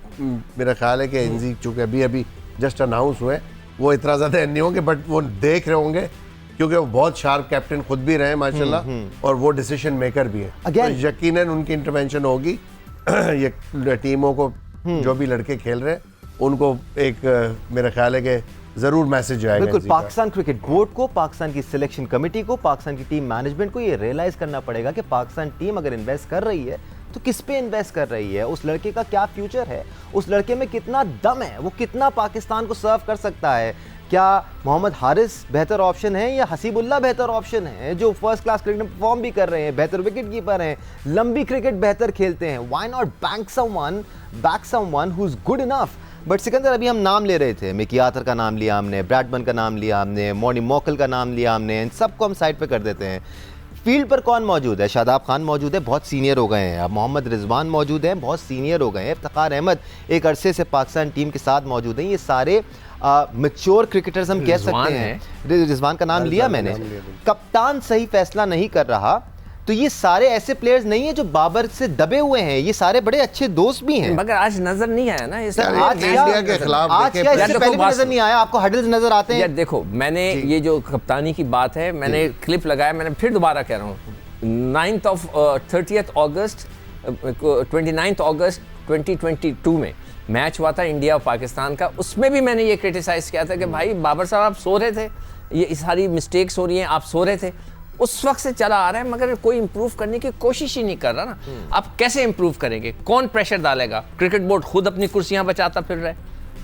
मेरा ख्याल है कि एनजी चूंकि अभी जस्ट अनाउंस हुए, वो इतना ज्यादा नहीं होंगे, बट वो देख रहे होंगे क्योंकि वो बहुत शार्प कैप्टन खुद भी रहे माशाल्लाह, और वो डिसीजन मेकर भी है। तो यकीनन उनकी इंटरवेंशन होगी। ये टीमों को जो भी लड़के खेल रहे हैं उनको एक मेरा ख्याल है कि जरूर मैसेज जाएगा। बिल्कुल, पाकिस्तान क्रिकेट बोर्ड को, पाकिस्तान की सिलेक्शन कमेटी को, पाकिस्तान की टीम मैनेजमेंट को ये रियलाइज करना पड़ेगा कि पाकिस्तान टीम अगर इन्वेस्ट कर रही है तो किस पे इन्वेस्ट कर रही है, उस लड़के का क्या फ्यूचर है, उस लड़के में कितना दम है, वो कितना पाकिस्तान को सर्व कर सकता है। क्या मोहम्मद हारिस बेहतर ऑप्शन है या हसीबुल्ला बेहतर ऑप्शन है, जो फर्स्ट क्लास क्रिकेट में परफॉर्म भी कर रहे हैं, बेहतर विकेट कीपर हैं, लंबी क्रिकेट बेहतर खेलते हैं। Why not back someone who is good enough. But Sikandar, अभी हम नाम ले रहे थे, मिकी आर्थर का नाम लिया हमने, ब्रैडमन का नाम लिया हमने, मॉर्नी मॉकल का नाम लिया हमने, इन सबको हम साइड पे कर देते हैं। फील्ड पर कौन मौजूद है? शादाब खान मौजूद है, बहुत सीनियर हो गए हैं। अब मोहम्मद रिजवान मौजूद हैं, बहुत सीनियर हो गए हैं। इफ्तिखार अहमद एक अरसे से पाकिस्तान टीम के साथ मौजूद हैं। ये सारे मैच्योर क्रिकेटर्स हम कह सकते हैं। रिजवान का नाम लिया मैंने। कप्तान सही फैसला नहीं कर रहा, तो ये सारे ऐसे प्लेयर्स नहीं है जो बाबर से दबे हुए हैं, ये सारे बड़े अच्छे दोस्त भी हैं। मगर आज नजर नहीं आया ना ये सब। आज इंडिया के खिलाफ आज क्या इससे पहले भी नजर नहीं आया आपको? हडल्स नजर आते हैं? यार देखो, मैंने ये जो कप्तानी की बात है, मैंने क्लिप लगाया, मैंने फिर दोबारा कह रहा हूँ, 29 अगस्त 2022 में मैच हुआ था इंडिया और पाकिस्तान का। उसमें भी मैंने ये क्रिटिसाइज किया था कि भाई बाबर साहब आप सो रहे थे, ये सारी मिस्टेक्स हो रही हैं, आप सो रहे थे। उस वक्त से चला आ रहा है, मगर कोई इंप्रूव करने की कोशिश ही नहीं कर रहा ना। आप कैसे इंप्रूव करेंगे? कौन प्रेशर डालेगा? क्रिकेट बोर्ड खुद अपनी कुर्सियां बचाता फिर रहा है,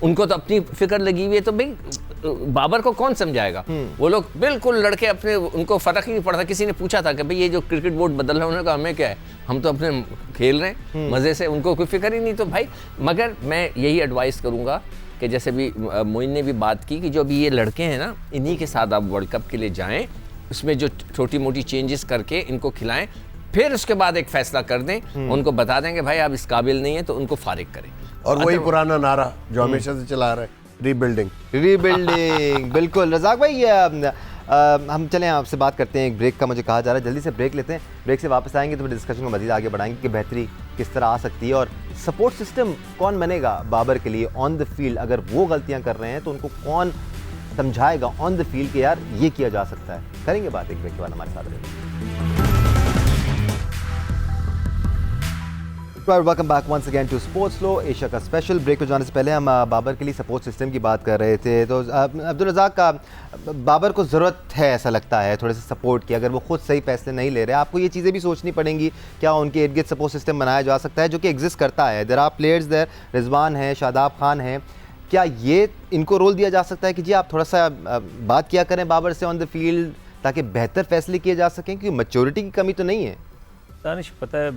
उनको तो अपनी फिक्र लगी हुई है, तो भाई बाबर को कौन समझाएगा? वो लोग बिल्कुल लड़के अपने, उनको फर्क ही नहीं पड़ता। किसी ने पूछा था कि भाई ये जो क्रिकेट बोर्ड बदल रहा है, उन्होंने कहा हमें क्या है, हम तो अपने खेल रहे हैं मजे से, उनको कोई फिक्र ही नहीं। तो भाई, मगर मैं यही एडवाइस करूंगा कि जैसे भी मोइन ने भी बात की कि जो अभी ये लड़के हैं ना, इन्हीं के साथ आप वर्ल्ड कप के लिए जाएं, उसमें जो छोटी मोटी चेंजेस करके इनको खिलाएं, फिर उसके बाद एक फैसला कर दें, उनको बता दें कि भाई आप इस काबिल नहीं है, तो उनको फारिग करें। और वही पुराना नारा जो हमेशा से चला रहा है, रीबिल्डिंग। बिल्कुल। रज़ाक भाई, हम चलें आपसे बात करते हैं। एक ब्रेक का मुझे कहा जा रहा है, जल्दी से ब्रेक लेते हैं। ब्रेक से वापस आएंगे तो डिस्कशन को मज़ीद आगे बढ़ाएंगे कि बेहतरी किस तरह आ सकती है और सपोर्ट सिस्टम कौन बनेगा बाबर के लिए ऑन द फील्ड। अगर वो गलतियां कर रहे हैं तो उनको कौन समझाएगा ऑन द फील्ड कि यार ये किया जा सकता है। करेंगे बात एक ब्रेक के बाद, हमारे साथ रहेंगे। Welcome back once again to sports flow Asia का स्पेशल। ब्रेक पे जाने से पहले हम बाबर के लिए सपोर्ट सिस्टम की बात कर रहे थे। तो अब्दुल रज़ाक का, बाबर को ज़रूरत है ऐसा लगता है थोड़े से सपोर्ट की। अगर वो खुद सही फैसले नहीं ले रहे, आपको ये चीज़ें भी सोचनी पड़ेंगी। क्या उनके इर्द गिर्द सपोर्ट सिस्टम बनाया जा सकता है जो कि एग्जिस्ट करता है? There are players there, Rizwan है, शादाब खान है, क्या ये इनको रोल दिया जा सकता है कि जी आप थोड़ा सा बात किया करें बाबर से ऑन द फील्ड ताकि बेहतर फैसले किए जा सकें? क्योंकि मैच्योरिटी की कमी तो नहीं है। दानिश, पता है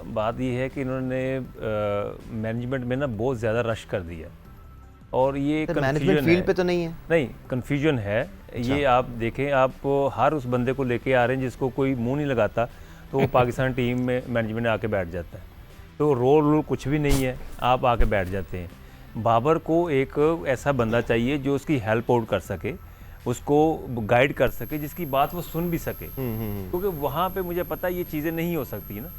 बात ये है कि इन्होंने मैनेजमेंट में ना बहुत ज़्यादा रश कर दिया और ये मैनेजमेंट फील्ड पे तो नहीं है। नहीं, कन्फ्यूजन है। ये आप देखें, आप हर उस बंदे को लेके आ रहे हैं जिसको कोई मुंह नहीं लगाता, तो वो पाकिस्तान टीम में मैनेजमेंट आके बैठ जाता है। तो रोल कुछ भी नहीं है, आप आके बैठ जाते हैं। बाबर को एक ऐसा बंदा चाहिए जो उसकी हेल्प आउट कर सके। उसको गाइड कर सके, जिसकी बात वो सुन भी सके। क्योंकि वहाँ पे मुझे पता है ये चीज़ें नहीं हो सकती ना,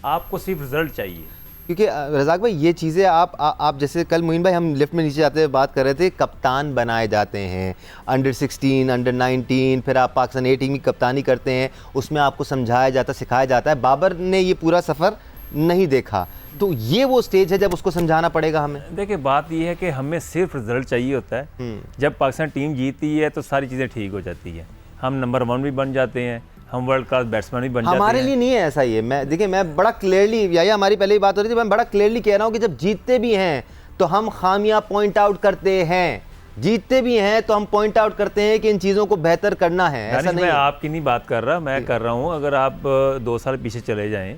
आपको सिर्फ रिजल्ट चाहिए। क्योंकि रज़ाक भाई ये चीज़ें आप जैसे कल मोइन भाई हम लिफ्ट में नीचे जाते हुए बात कर रहे थे, कप्तान बनाए जाते हैं अंडर 16, अंडर 19, फिर आप पाकिस्तान ए टीम की कप्तानी करते हैं, उसमें आपको समझाया जाता, सिखाया जाता है। बाबर ने ये पूरा सफ़र नहीं देखा, तो ये वो स्टेज है जब उसको समझाना पड़ेगा हमें। देखिए बात ये है कि हमें सिर्फ रिजल्ट चाहिए होता है। जब पाकिस्तान टीम जीतती है तो सारी चीज़ें ठीक हो जाती है, हम नंबर 1 भी बन जाते हैं, हम वर्ल्ड क्लास बैट्समैन भी बन जाते हैं। हमारे लिए नहीं है ऐसा। ये मैं बड़ा क्लियरली, या हमारी पहले ही बात हो रही थी, मैं बड़ा क्लियरली कह रहा हूँ कि जब जीतते भी हैं तो हम खामियां पॉइंट आउट करते हैं, जीतते भी हैं तो हम पॉइंट आउट करते हैं कि इन चीज़ों को बेहतर करना है। ऐसा नहीं मैं है। आपकी नहीं बात कर रहा, मैं कर रहा हूँ। अगर आप 2 साल पीछे चले जाएं,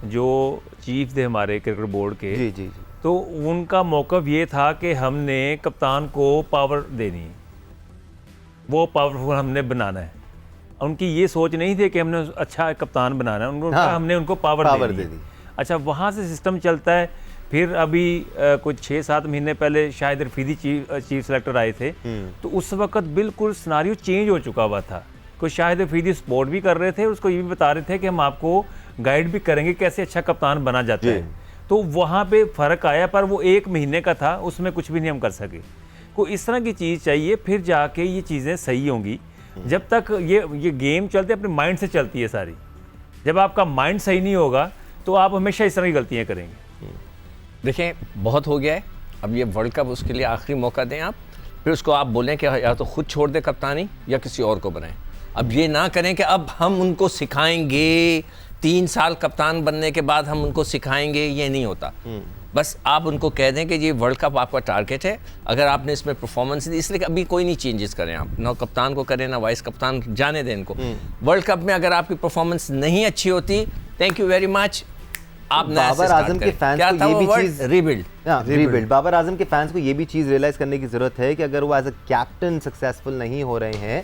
जो चीफ थे हमारे क्रिकेट बोर्ड के, जी जी जी, तो उनका मौक़िफ़ ये था कि हमने कप्तान को पावर देनी है, वो पावरफुल हमने बनाना है। उनकी ये सोच नहीं थी कि हमने अच्छा कप्तान बनाना है, उन्होंने कहा हमने उनको पावर दे दी। अच्छा, वहाँ से सिस्टम चलता है। फिर अभी कुछ 6-7 महीने पहले शायद रफीदी चीफ सेलेक्टर आए थे, तो उस वक्त बिल्कुल सिनारियो चेंज हो चुका हुआ था। कुछ शायद रफीदी सपोर्ट भी कर रहे थे, उसको ये भी बता रहे थे कि हम आपको गाइड भी करेंगे कैसे अच्छा कप्तान बना जाता है। तो वहाँ पे फ़र्क आया, पर वो 1 महीने का था, उसमें कुछ भी नहीं हम कर सके। को इस तरह की चीज़ चाहिए, फिर जाके ये चीज़ें सही होंगी। जब तक ये गेम चलते अपने माइंड से चलती है सारी। जब आपका माइंड सही नहीं होगा तो आप हमेशा इस तरह की गलतियाँ करेंगे। देखें, बहुत हो गया है, अब ये वर्ल्ड कप उसके लिए आखिरी मौका दें आप, फिर उसको आप बोलें कि या तो खुद छोड़ दे कप्तानी या किसी और को बनाएं। अब ये ना करें कि अब हम उनको सिखाएंगे, 3 साल कप्तान बनने के बाद हम उनको सिखाएंगे, ये नहीं होता। बस आप उनको कह दें कि ये वर्ल्ड कप आपका टारगेट है, अगर आपने इसमें परफॉर्मेंस दी, इसलिए अभी कोई नहीं चेंजेस करें आप, ना कप्तान को करें ना वाइस कप्तान, जाने दें इनको। वर्ल्ड कप में अगर आपकी परफॉर्मेंस नहीं अच्छी होती, थैंक यू वेरी मच, आप बाबर आजम के फैंस को ये भी चीज रीबिल्ड बाबर आजम के फैंस को ये भी चीज़ रियलाइज़ करने की ज़रूरत है कि अगर वो एज अ कैप्टन सक्सेसफुल नहीं हो रहे हैं,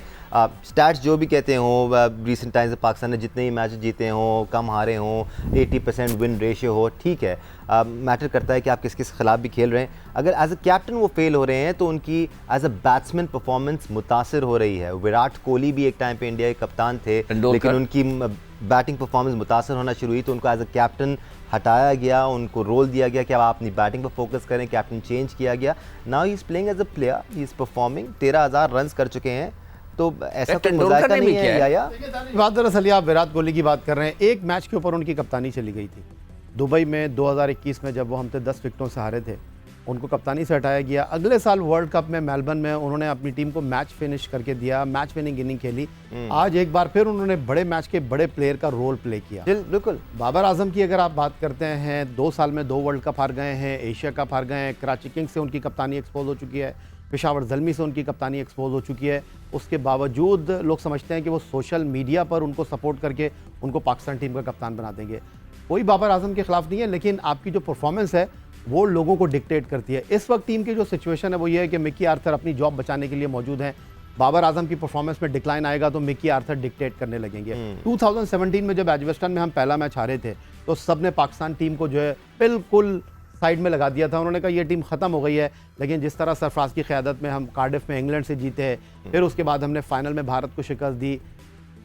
स्टैट्स जो भी कहते हों, रिसेंट टाइम्स में पाकिस्तान ने जितने ही मैच जीते हों, कम हारे हों, 80% विन रेशियो हो, ठीक है, मैटर करता है कि आप किस किस खिलाफ भी खेल रहे हैं। अगर एज अ कैप्टन वो फेल हो रहे हैं तो उनकी एज अ बैट्समैन परफॉर्मेंस मुतासर हो रही है। विराट कोहली भी एक टाइम पे इंडिया के कप्तान थे, लेकिन उनकी बैटिंग परफॉर्मेंस मुतासर होना शुरू हुई तो उनको एज अ कैप्टन हटाया गया, उनको रोल दिया गया कि अब आप अपनी बैटिंग पर फोकस करें, कैप्टन चेंज किया गया। Now he is playing as a player, he is performing, 13,000 run कर चुके हैं, तो ऐसा कोई मुज़ाहिरा नहीं है। या बात दरअसल ये आप विराट कोहली की बात कर रहे हैं, एक मैच के ऊपर उनकी कप्तानी चली गई थी दुबई में 2021 में, जब वो हमसे 10 विकेटों से हारे थे, उनको कप्तानी से हटाया गया। अगले साल वर्ल्ड कप में मेलबर्न में उन्होंने अपनी टीम को मैच फिनिश करके दिया, मैच विनिंग इनिंग खेली। आज एक बार फिर उन्होंने बड़े मैच के बड़े प्लेयर का रोल प्ले किया। बिल्कुल। बाबर आजम की अगर आप बात करते हैं, 2 साल में 2 वर्ल्ड कप हार गए हैं, एशिया कप हार गए हैं, कराची किंग्स से उनकी कप्तानी एक्सपोज हो चुकी है, पेशावर ज़ल्मी से उनकी कप्तानी एक्सपोज हो चुकी है। उसके बावजूद लोग समझते हैं कि वो सोशल मीडिया पर उनको सपोर्ट करके उनको पाकिस्तान टीम का कप्तान बना देंगे। कोई बाबर आजम के खिलाफ नहीं है, लेकिन आपकी जो परफॉर्मेंस है वो लोगों को डिक्टेट करती है। इस वक्त टीम की जो सिचुएशन है वो ये है कि मिकी आर्थर अपनी जॉब बचाने के लिए मौजूद हैं। बाबर आजम की परफॉर्मेंस में डिक्लाइन आएगा तो मिकी आर्थर डिक्टेट करने लगेंगे। 2017 में जब एजबेस्टन में हम पहला मैच हारे थे तो सब ने पाकिस्तान टीम को जो है बिल्कुल साइड में लगा दिया था। उन्होंने कहा ये टीम ख़त्म हो गई है, लेकिन जिस तरह सरफराज की क़यादत में हम कार्डिफ में इंग्लैंड से जीते हैं, फिर उसके बाद हमने फाइनल में भारत को शिकस्त दी।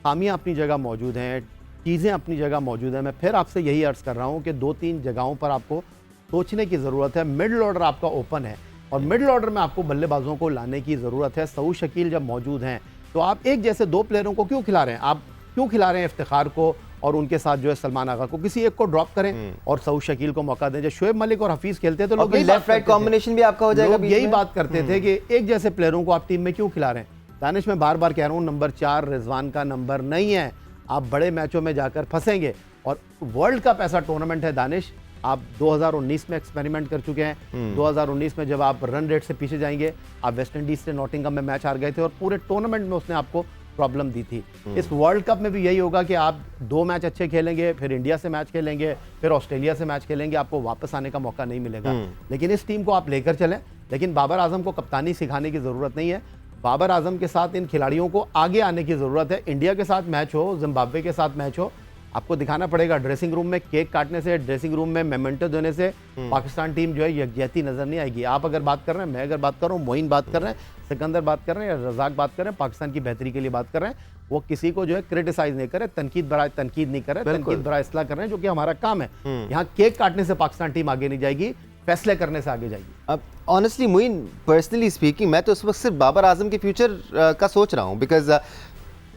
खामियाँ अपनी जगह मौजूद हैं, चीज़ें अपनी जगह मौजूद हैं। मैं फिर आपसे यही अर्ज़ कर रहा हूँ कि 2-3 जगहों पर आपको सोचने की ज़रूरत है। मिडल ऑर्डर आपका ओपन है और मिडल ऑर्डर में आपको बल्लेबाजों को लाने की ज़रूरत है। सऊद शकील जब मौजूद हैं तो आप एक जैसे 2 प्लेयरों को क्यों खिला रहे हैं? आप क्यों खिला रहे हैं इफ्तिखार को और उनके साथ जो है सलमान आगा को? किसी एक को ड्रॉप करें और सऊद शकील को मौका दें। जब शोएब मलिक और हफीज़ खेलते तो लोग लेफ्ट राइट कॉम्बिनेशन भी आपका हो जाएगा। यही बात करते थे कि एक जैसे प्लेयरों को आप टीम में क्यों खिला रहे हैं? दानिश, मैं बार बार कह रहा हूँ, नंबर 4 रिजवान का नंबर नहीं है। आप बड़े मैचों में जाकर फंसेंगे और वर्ल्ड कप ऐसा टूर्नामेंट है दानिश, आप 2019 में एक्सपेरिमेंट कर चुके हैं। 2019 में जब आप रन रेट से पीछे जाएंगे, आप वेस्ट इंडीज से नॉटिंघम में मैच हार गए थे और पूरे टूर्नामेंट में उसने आपको प्रॉब्लम दी थी। इस वर्ल्ड कप में भी यही होगा कि आप 2 मैच अच्छे खेलेंगे, फिर इंडिया से मैच खेलेंगे, फिर ऑस्ट्रेलिया से मैच खेलेंगे, आपको वापस आने का मौका नहीं मिलेगा। लेकिन इस टीम को आप लेकर चलें, लेकिन बाबर आजम को कप्तानी सिखाने की ज़रूरत नहीं है। बाबर आजम के साथ इन खिलाड़ियों को आगे आने की ज़रूरत है। इंडिया के साथ मैच हो, जिम्बाब्वे के साथ मैच हो, आपको दिखाना पड़ेगा। ड्रेसिंग रूम में केक काटने से, ड्रेसिंग रूम में मेमेंटो देने से पाकिस्तान टीम जो है यकजहती नजर नहीं आएगी। आप अगर बात कर रहे हैं, मैं अगर बात कर रहा हूँ, मोइन बात कर रहे हैं, सिकंदर बात कर रहे हैं या रजाक बात कर रहे हैं, पाकिस्तान की बेहतरी के लिए बात कर रहे हैं, वो किसी को जो है क्रिटिसाइज नहीं करे, तनकीद बराए तनकीद नहीं करे, तनकीद बराए इस्लाह कर रहे हैं, जो कि हमारा काम है। यहाँ केक काटने से पाकिस्तान टीम आगे नहीं जाएगी, फैसले करने से आगे जाएगी। अब ऑनेस्टली मोइन, पर्सनली स्पीकिंग, मैं तो उस वक्त सिर्फ बाबर आजम के फ्यूचर का सोच रहा हूँ, बिकॉज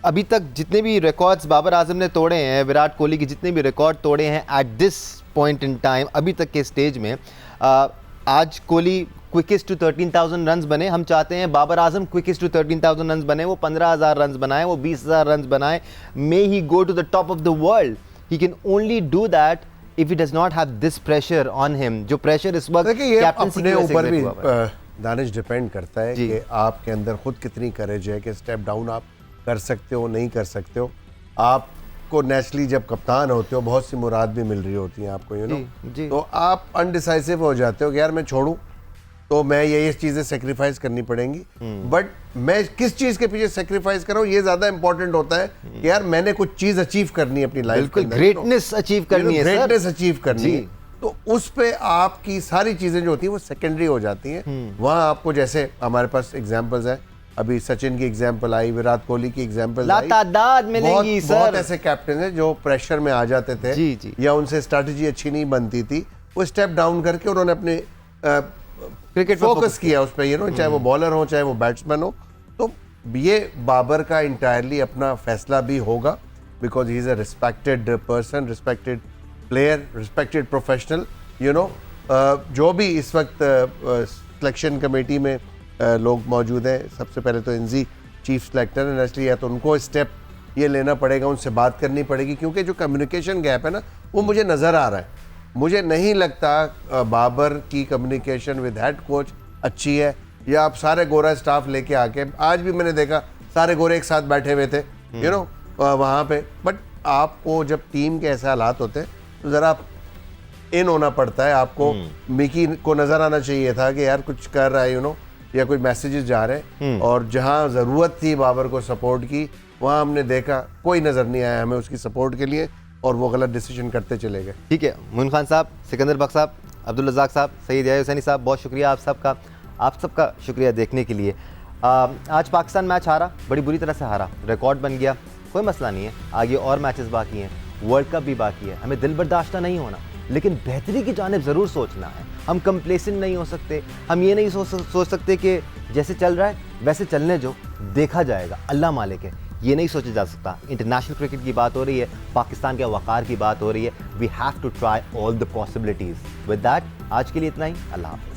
अभी तक जितने भी रिकॉर्ड्स बाबर आजम ने तोड़े हैं, विराट कोहली के जितने भी रिकॉर्ड तोड़े हैं at this point in time, अभी तक के स्टेज में, आज कोहली क्विकेस्ट टू 13,000 रन्स बने, हम चाहते हैं Babar Azam quickest to 13,000 runs बने, वो 15,000 रन्स बनाए, वो 20,000 रन्स बनाए, may he go to the top of the world. He can only do that if he does not have this pressure on him, जो प्रेशर इस वक्त देखिए ये कैप्टनसी अपने की वजह से ऊपर भी exert हुआ है। दानिश डिपेंड करता है जी। कि आपके अंदर खुद कितनी करेज है कि स्टेप डाउन आप कर सकते हो, नहीं कर सकते हो। आपको नेचुरली जब कप्तान होते हो बहुत सी मुराद भी मिल रही होती हैं आपको, यू नो, जी। तो आप अनडिसाइसिव हो जाते हो कि यार मैं छोड़ूं तो मैं ये चीज़ें सेक्रीफाइस करनी पड़ेंगी, बट मैं किस चीज़ के पीछे सेक्रीफाइस कर रहा हूँ ये ज़्यादा इंपॉर्टेंट होता है कि यार मैंने कुछ चीज़ अचीव करनी है अपनी लाइफ बिल्कुल, ग्रेटनेस अचीव करनी है सर, ग्रेटनेस अचीव करनी जी। है, तो उस पे आपकी सारी चीज़ें जो होती हैं वो सेकेंडरी हो जाती हैं। वहाँ आपको, जैसे हमारे पास एग्जाम्पल्स हैं, अभी सचिन की एग्जाम्पल आई, विराट कोहली की एग्जाम्पल आई, तादाद मिलेंगी सर। बहुत ऐसे कैप्टन हैं जो प्रेशर में आ जाते थे, जी, जी। या उनसे स्ट्रैटेजी अच्छी नहीं बनती थी, वो स्टेप डाउन करके उन्होंने अपने क्रिकेट पर फोकस किया उस पर, यू नो, चाहे वो बॉलर हो चाहे वो बैट्समैन हो। तो ये बाबर का इंटायरली अपना फैसला भी होगा, because he is a respected person, respected player, respected professional, you know. जो भी इस वक्त सिलेक्शन कमेटी में लोग मौजूद हैं, सबसे पहले तो एनजी चीफ सिलेक्टर है नेचुरली, है तो उनको स्टेप ये लेना पड़ेगा, उनसे बात करनी पड़ेगी, क्योंकि जो कम्युनिकेशन गैप है ना वो मुझे नज़र आ रहा है। मुझे नहीं लगता बाबर की कम्युनिकेशन विद हेड कोच अच्छी है, या आप सारे गोरा स्टाफ लेके आके, आज भी मैंने देखा सारे गोरे एक साथ बैठे हुए थे, यू नो, वहाँ पे। बट आपको जब टीम के ऐसे हालात होते हैं तो ज़रा इन होना पड़ता है, आपको मिकी को नज़र आना चाहिए था कि यार कुछ कर रहा है, यू नो, या कोई मैसेजेस जा रहे हैं, और जहाँ ज़रूरत थी बाबर को सपोर्ट की वहाँ हमने देखा कोई नज़र नहीं आया हमें उसकी सपोर्ट के लिए, और वो गलत डिसीजन करते चले गए। ठीक है, मोइन खान साहब, सिकंदर बख्श साहब, अब्दुल रज़ाक साहब, सईद याहिया हुसैनी साहब, बहुत शुक्रिया आप सबका शुक्रिया देखने के लिए। आज पाकिस्तान मैच हारा, बड़ी बुरी तरह से हारा, रिकॉर्ड बन गया, कोई मसला नहीं है, आगे और मैचेस बाकी हैं, वर्ल्ड कप भी बाकी है, हमें दिल बर्दाश्त नहीं होना, लेकिन बेहतरी की जानिब ज़रूर सोचना है। हम कंप्लेसेंट नहीं हो सकते, हम ये नहीं सोच सकते कि जैसे चल रहा है वैसे चलने जो, देखा जाएगा, अल्लाह मालिक है, ये नहीं सोचा जा सकता। इंटरनेशनल क्रिकेट की बात हो रही है, पाकिस्तान के वक़ार की बात हो रही है, we have to try all the possibilities. With that आज के लिए इतना ही, अल्लाह हाफ़िज़।